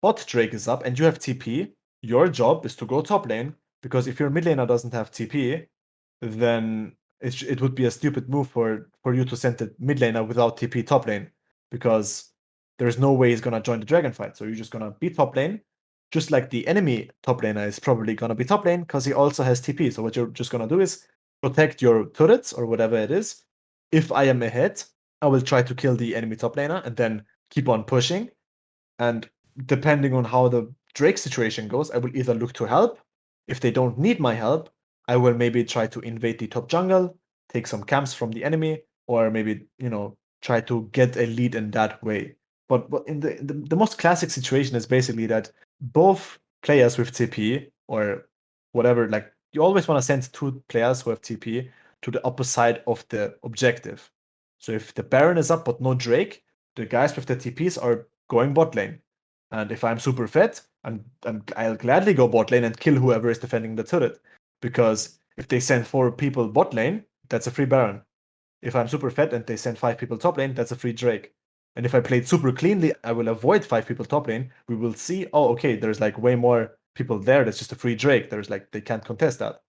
bot Drake is up and you have TP, your job is to go top lane, because if your mid laner doesn't have TP, then it would be a stupid move for you to send the mid laner without TP top lane, because there's no way he's gonna join the dragon fight. So you're just gonna be top lane, just like the enemy top laner is probably gonna be top lane because he also has TP. So what you're just gonna do is protect your turrets or whatever it is. If I am ahead, I will try to kill the enemy top laner and then keep on pushing. And depending on how the Drake situation goes, I will either look to help. If they don't need my help, I will maybe try to invade the top jungle, take some camps from the enemy, or maybe, try to get a lead in that way. But in the most classic situation is basically that both players with TP or whatever, like you always want to send two players who have TP to the upper side of the objective. So if the Baron is up but no Drake, the guys with the TPs are going bot lane. And if I'm super fit, I'll gladly go bot lane and kill whoever is defending the turret. Because if they send 4 people bot lane, that's a free Baron. If I'm super fed and they send 5 people top lane, that's a free Drake. And if I played super cleanly, I will avoid 5 people top lane. We will see, oh, okay, there's like way more people there. That's just a free Drake. There's like, they can't contest that.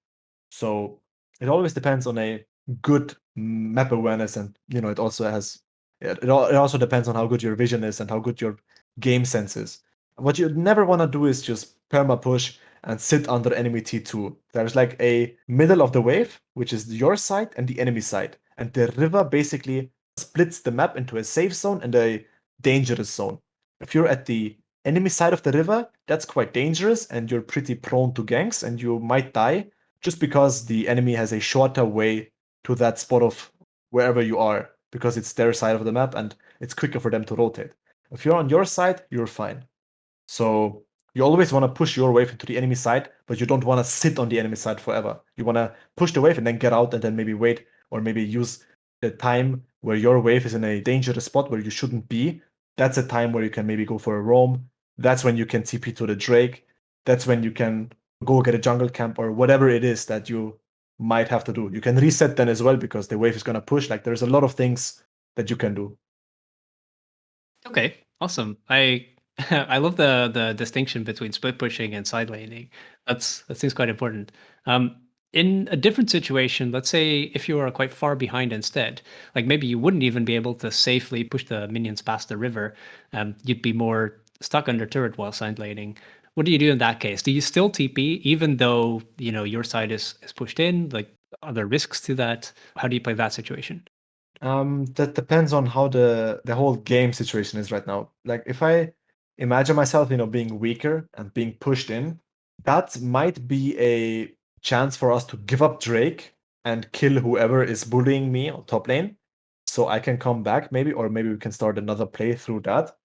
So it always depends on a good map awareness, and it also has it also depends on how good your vision is and how good your game sense is. What you never want to do is just perma push and sit under enemy T2. There's like a middle of the wave, which is your side and the enemy side. And the river basically splits the map into a safe zone and a dangerous zone. If you're at the enemy side of the river, that's quite dangerous and you're pretty prone to ganks and you might die just because the enemy has a shorter way to that spot of wherever you are, because it's their side of the map and it's quicker for them to rotate. If you're on your side, you're fine. So you always want to push your wave into the enemy side, but you don't want to sit on the enemy side forever. You want to push the wave and then get out and then maybe wait, or maybe use the time where your wave is in a dangerous spot where you shouldn't be. That's a time where you can maybe go for a roam. That's when you can TP to the Drake. That's when you can go get a jungle camp or whatever it is that you might have to do. You can reset then as well because the wave is going to push. Like there's a lot of things that you can do. Okay, awesome. I I love the distinction between split pushing and side laning. That seems quite important. In a different situation, let's say if you are quite far behind instead, like maybe you wouldn't even be able to safely push the minions past the river. You'd be more stuck under turret while side laning. What do you do in that case? Do you still TP even though your side is pushed in? Like, are there risks to that? How do you play that situation? That depends on how the whole game situation is right now. Like if I imagine myself, being weaker and being pushed in, that might be a chance for us to give up Drake and kill whoever is bullying me on top lane, so I can come back maybe, or maybe we can start another play through that.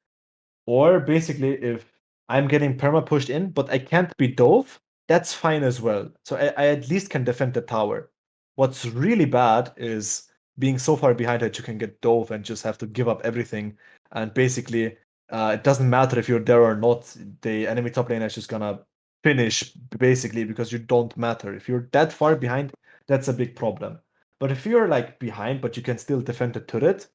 Or basically, if I'm getting perma pushed in, but I can't be dove, that's fine as well. So I at least can defend the tower. What's really bad is being so far behind that you can get dove and just have to give up everything. And basically, it doesn't matter if you're there or not. The enemy top laner is just gonna finish basically because you don't matter. If you're that far behind, that's a big problem. But if you're like behind, but you can still defend the turret,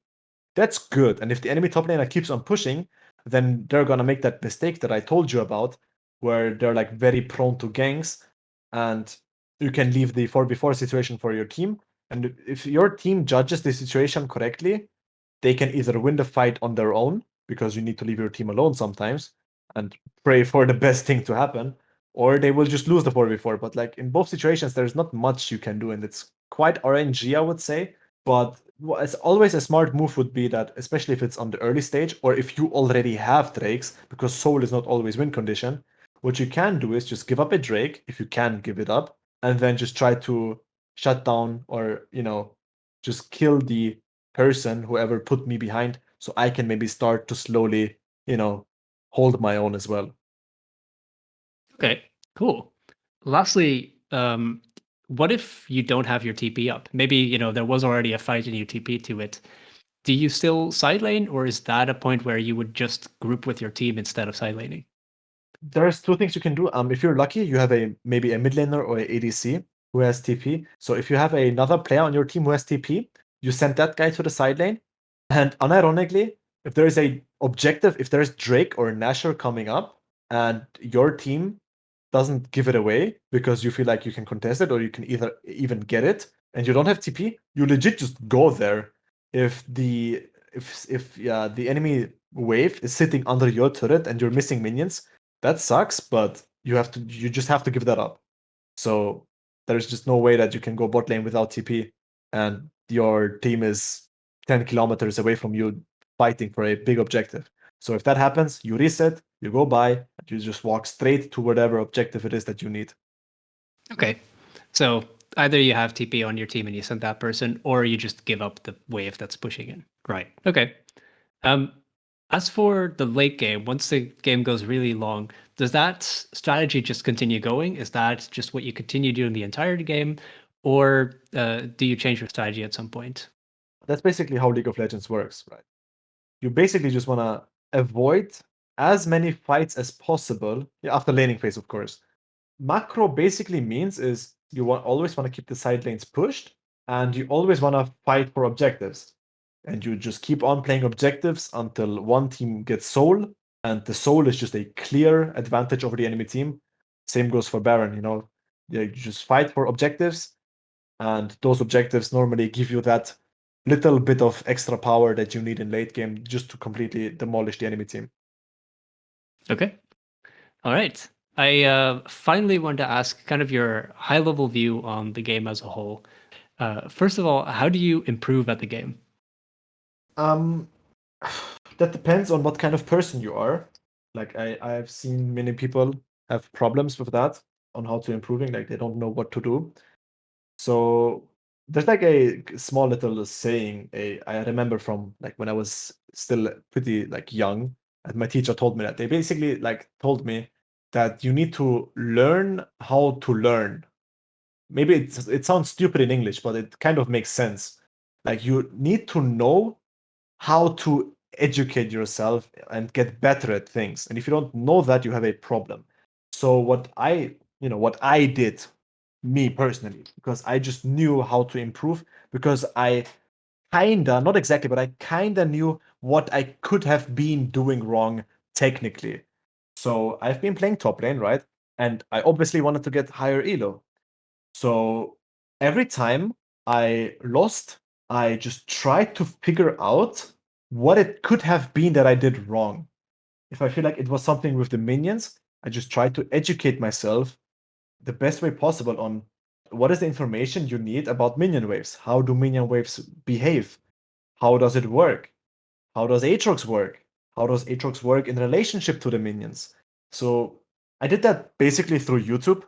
that's good. And if the enemy top laner keeps on pushing, then they're gonna make that mistake that I told you about, where they're like very prone to ganks, and you can leave the 4v4 situation for your team. And if your team judges the situation correctly, they can either win the fight on their own, because you need to leave your team alone sometimes and pray for the best thing to happen, or they will just lose the 4v4. But like in both situations, there's not much you can do, and it's quite RNG, I would say. But as always, a smart move would be that, especially if it's on the early stage, or if you already have Drakes, because Soul is not always win condition, what you can do is just give up a Drake, if you can give it up, and then just try to shut down or, just kill the person, whoever put me behind, so I can maybe start to slowly, hold my own as well. Okay, cool. Lastly, what if you don't have your TP up? Maybe, there was already a fight and you TP to it. Do you still side lane, or is that a point where you would just group with your team instead of side laning? There's two things you can do. If you're lucky, you have maybe a mid laner or a ADC who has TP. So if you have another player on your team who has TP, you send that guy to the side lane. And unironically, if there is a objective, if there's Drake or Nashor coming up, and your team doesn't give it away because you feel like you can contest it or you can either even get it, and you don't have TP, you legit just go there. If the enemy wave is sitting under your turret and you're missing minions, that sucks, but you just have to give that up. So there's just no way that you can go bot lane without TP and your team is 10 kilometers away from you fighting for a big objective. So if that happens, you reset, you go by, and you just walk straight to whatever objective it is that you need. Okay. So either you have TP on your team and you send that person, or you just give up the wave that's pushing in. Right. Okay. As for the late game, once the game goes really long, does that strategy just continue going? Is that just what you continue doing the entire game, or do you change your strategy at some point? That's basically how League of Legends works, right? You basically just want to avoid as many fights as possible after laning phase, of course. Macro basically means is you always want to keep the side lanes pushed, and you always want to fight for objectives. And you just keep on playing objectives until one team gets soul, and the soul is just a clear advantage over the enemy team. Same goes for Baron, you just fight for objectives, and those objectives normally give you that little bit of extra power that you need in late game just to completely demolish the enemy team. Okay. All right. I finally want to ask kind of your high level view on the game as a whole. First of all, how do you improve at the game? Um, that depends on what kind of person you are. Like I've seen many people have problems with that on how to improving, like they don't know what to do. So there's like a small little saying I remember from like when I was still pretty like young, and my teacher told me that they basically like told me that you need to learn how to learn. Maybe it sounds stupid in English, but it kind of makes sense. Like you need to know how to educate yourself and get better at things. And if you don't know that, you have a problem. So what I did, me personally, because I just knew how to improve, because I kinda, not exactly, but I kinda knew what I could have been doing wrong technically. So I've been playing top lane, right? And I obviously wanted to get higher elo. So every time I lost, I just tried to figure out what it could have been that I did wrong. If I feel like it was something with the minions, I just tried to educate myself the best way possible on what is the information you need about minion waves? How do minion waves behave? How does it work? How does Aatrox work? How does Aatrox work in relationship to the minions? So I did that basically through YouTube.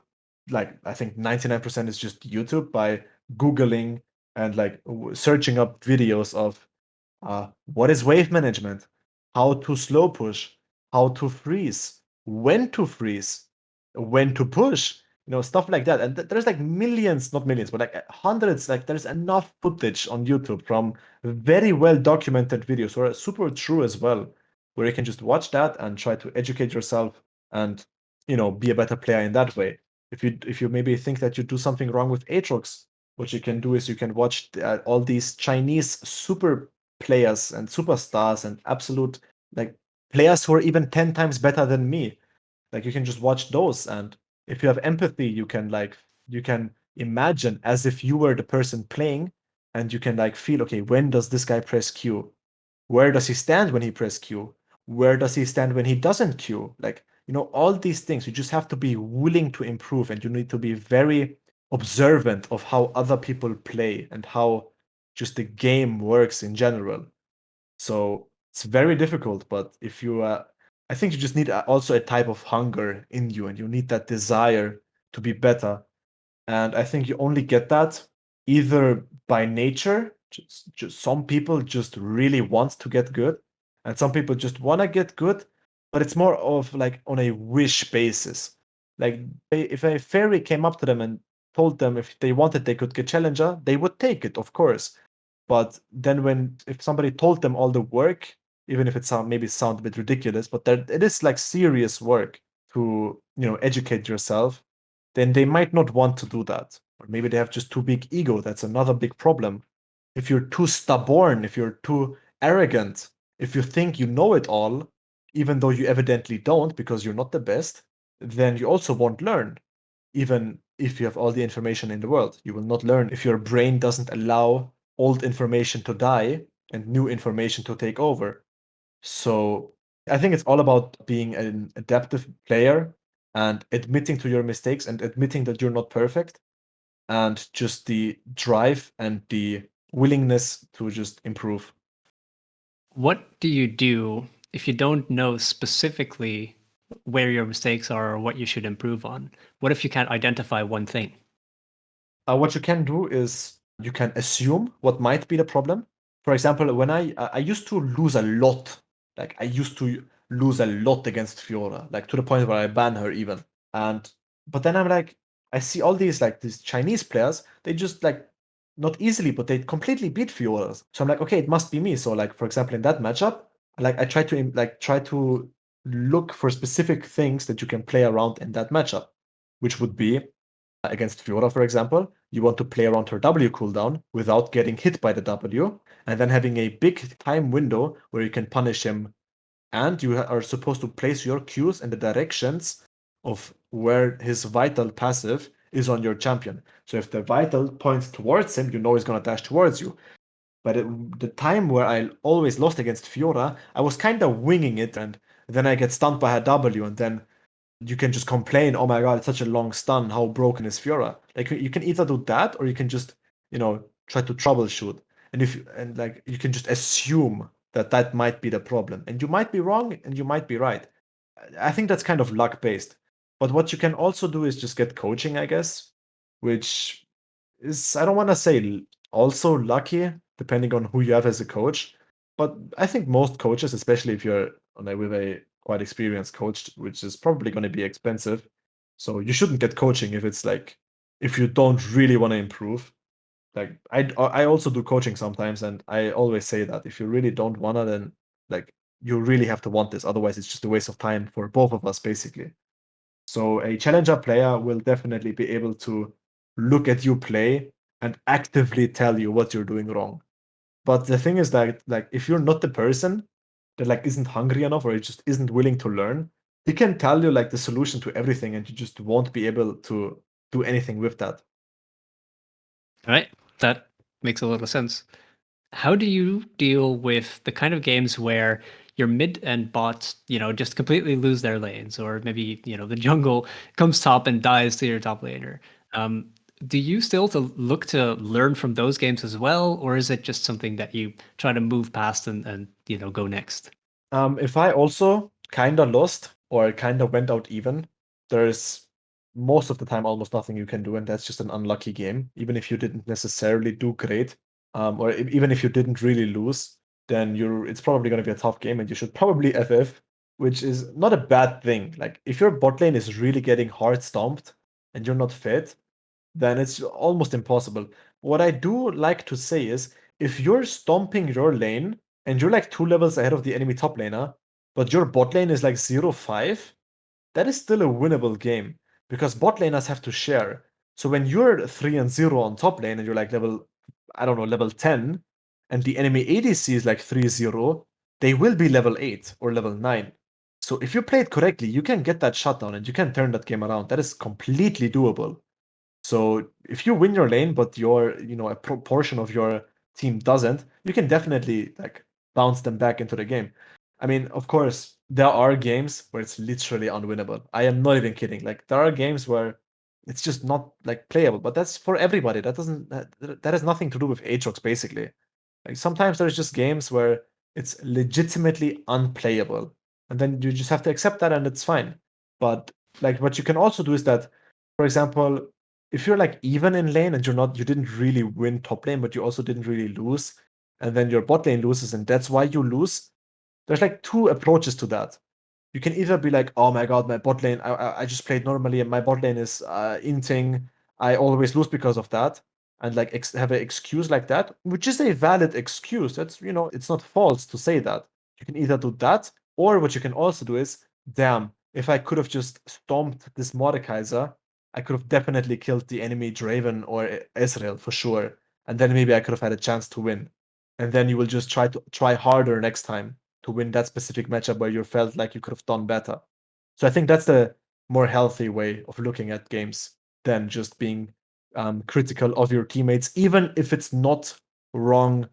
Like I think 99% is just YouTube by Googling and like searching up videos of what is wave management, how to slow push, how to freeze, when to push, stuff like that. And there's like millions, not millions, but like hundreds, like there's enough footage on YouTube from very well documented videos who are super true as well, where you can just watch that and try to educate yourself and be a better player in that way. If you maybe think that you do something wrong with Aatrox, what you can do is you can watch all these Chinese super players and superstars and absolute like players who are even 10 times better than me. Like you can just watch those, and if you have empathy, you can imagine as if you were the person playing, and you can like feel, okay, when does this guy press Q? Where does he stand when he press Q? Where does he stand when he doesn't Q? Like, all these things, you just have to be willing to improve, and you need to be very observant of how other people play and how just the game works in general. So it's very difficult, but if you, I think you just need also a type of hunger in you, and you need that desire to be better. And I think you only get that either by nature, just some people just really want to get good, and some people just want to get good, but it's more of like on a wish basis. Like if a fairy came up to them and told them if they wanted, they could get Challenger, they would take it, of course. But then if somebody told them all the work, even if it maybe sound a bit ridiculous, but it is like serious work to, educate yourself, then they might not want to do that. Or maybe they have just too big ego. That's another big problem. If you're too stubborn, if you're too arrogant, if you think you know it all, even though you evidently don't because you're not the best, then you also won't learn. Even if you have all the information in the world, you will not learn if your brain doesn't allow old information to die and new information to take over. So I think it's all about being an adaptive player and admitting to your mistakes and admitting that you're not perfect and just the drive and the willingness to just improve. What do you do if you don't know specifically where your mistakes are or what you should improve on? What if you can't identify one thing? What you can do is you can assume what might be the problem. For example, when I used to lose a lot, like I used to lose a lot against Fiora, like to the point where I ban her even. And but then I'm like, I see all these Chinese players, they just like not easily, but they completely beat Fiora. So I'm like, okay, it must be me. So like for example, in that matchup, like I try to look for specific things that you can play around in that matchup, which would be against Fiora, for example, you want to play around her W cooldown without getting hit by the W, and then having a big time window where you can punish him. And you are supposed to place your Qs in the directions of where his vital passive is on your champion. So if the vital points towards him, you know he's going to dash towards you. But the time where I always lost against Fiora, I was kind of winging it, and then I get stunned by her W, and then you can just complain, oh my god, it's such a long stun, how broken is Fiora? Like you can either do that or you can just, try to troubleshoot. And like you can just assume that that might be the problem. And you might be wrong and you might be right. I think that's kind of luck based. But what you can also do is just get coaching, I guess, which is, I don't want to say also lucky, depending on who you have as a coach. But I think most coaches, especially if you're with a quite experienced coach, which is probably going to be expensive. So you shouldn't get coaching if it's like, if you don't really want to improve. Like I also do coaching sometimes, and I always say that if you really don't wanna, then like you really have to want this. Otherwise, it's just a waste of time for both of us, basically. So a challenger player will definitely be able to look at you play and actively tell you what you're doing wrong. But the thing is that like if you're not the person that like isn't hungry enough or just isn't willing to learn, he can tell you like the solution to everything and you just won't be able to do anything with that. All right, that makes a lot of sense. How do you deal with the kind of games where your mid and bots, just completely lose their lanes, or maybe, the jungle comes top and dies to your top laner? Um, do you still to look to learn from those games as well, or is it just something that you try to move past and go next? If I also kind of lost or kind of went out even, there's most of the time almost nothing you can do, and that's just an unlucky game. Even if you didn't necessarily do great, or even if you didn't really lose, then it's probably going to be a tough game, and you should probably FF, which is not a bad thing. Like if your bot lane is really getting hard stomped and you're not fit, then it's almost impossible. What I do like to say is if you're stomping your lane and you're like 2 levels ahead of the enemy top laner, but your bot lane is like 0-5, that is still a winnable game because bot laners have to share. So when you're 3-0 on top lane and you're like level 10, and the enemy ADC is like 3-0, they will be level 8 or level 9. So if you play it correctly, you can get that shutdown and you can turn that game around. That is completely doable. So if you win your lane, but a proportion of your team doesn't, you can definitely like bounce them back into the game. I mean, of course, there are games where it's literally unwinnable. I am not even kidding. Like there are games where it's just not like playable, but that's for everybody. That has nothing to do with Aatrox, basically. Like sometimes there's just games where it's legitimately unplayable, and then you just have to accept that, and it's fine. But like what you can also do is that, for example, if you're like even in lane and you didn't really win top lane, but you also didn't really lose, and then your bot lane loses, and that's why you lose. There's like two approaches to that. You can either be like, oh my god, my bot lane, I just played normally and my bot lane is inting. I always lose because of that, and like have an excuse like that, which is a valid excuse. That's, it's not false to say that. You can either do that, or what you can also do is, damn, if I could have just stomped this Mordekaiser, I could have definitely killed the enemy Draven or Ezreal for sure, and then maybe I could have had a chance to win. And then you will just try harder next time to win that specific matchup where you felt like you could have done better. So I think that's the more healthy way of looking at games than just being critical of your teammates, even if it's not wrong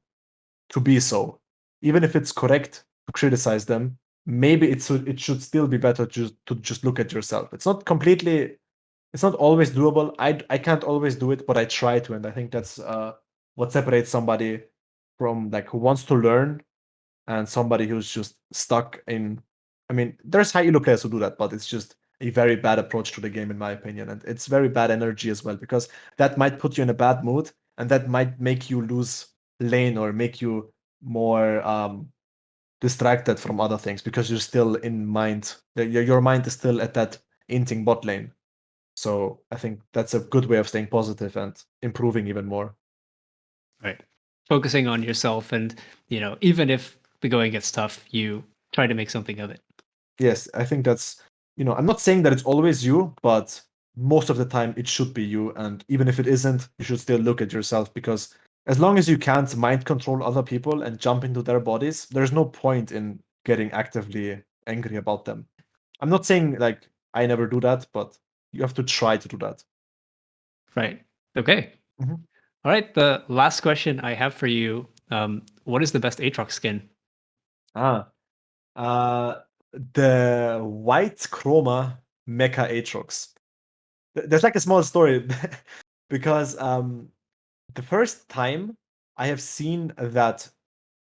to be so. Even if it's correct to criticize them, maybe it should still be better to just look at yourself. It's not always doable. I can't always do it, but I try to, and I think that's what separates somebody from like who wants to learn and somebody who's just stuck in. I mean, there's high elo players who do that, but it's just a very bad approach to the game, in my opinion, and it's very bad energy as well, because that might put you in a bad mood, and that might make you lose lane or make you more distracted from other things because you're still in mind. Your mind is still at that inting bot lane. So I think that's a good way of staying positive and improving even more. Right. Focusing on yourself, and even if the going gets tough, you try to make something of it. Yes, I think that's, I'm not saying that it's always you, but most of the time it should be you. And even if it isn't, you should still look at yourself, because as long as you can't mind control other people and jump into their bodies, there's no point in getting actively angry about them. I'm not saying like I never do that, but you have to try to do that. Right. Okay. Mhm. All right. The last question I have for you: what is the best Aatrox skin? Ah, uh, the white chroma mecha Aatrox. There's like a small story because the first time I have seen that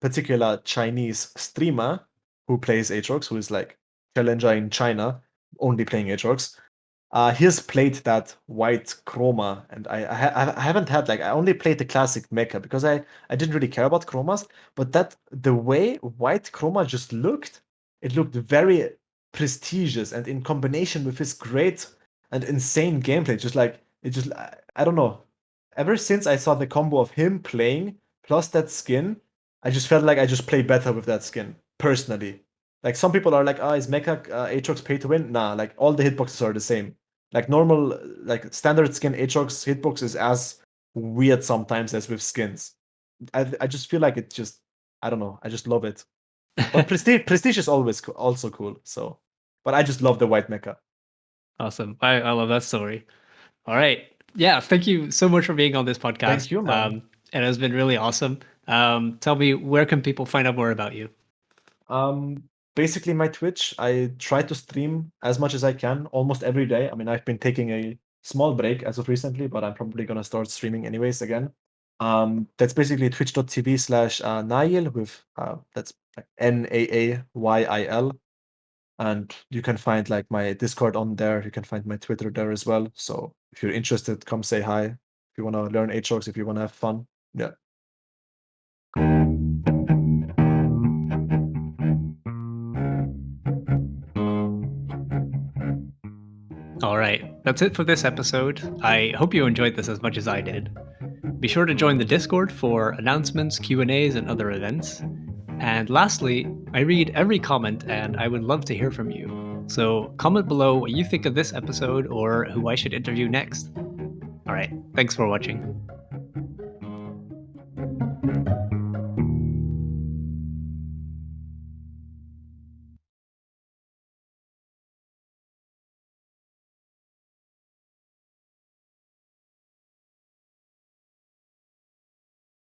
particular Chinese streamer who plays Aatrox, who is like challenger in China, only playing Aatrox, he has played that white chroma, and I haven't had like I only played the classic mecha because I didn't really care about chromas, but that the way white chroma just looked, it looked very prestigious, and in combination with his great and insane gameplay, just like it just I don't know. Ever since I saw the combo of him playing plus that skin, I just felt like I just play better with that skin personally. Like some people are like, oh, is Mecha Aatrox pay to win? Nah, like all the hitboxes are the same. Like normal, like standard skin Aatrox hitbox is as weird sometimes as with skins. I just feel like it just, I don't know, I just love it. But prestige is always also cool. So, but I just love the white mecha. Awesome. I love that story. All right. Yeah. Thank you so much for being on this Thank podcast. you, man. And it's been really awesome. Tell me, where can people find out more about you? Um, Basically my Twitch, I try to stream as much as I can almost every day. I mean, I've been taking a small break as of recently, but I'm probably gonna start streaming anyways again. That's basically twitch.tv/Naayil with that's like Naayil. And you can find like my Discord on there. You can find my Twitter there as well. So if you're interested, come say hi. If you want to learn Aatrox, if you want to have fun. Yeah. All right. That's it for this episode. I hope you enjoyed this as much as I did. Be sure to join the Discord for announcements, Q&As, and other events. And lastly, I read every comment and I would love to hear from you. So comment below what you think of this episode or who I should interview next. All right. Thanks for watching.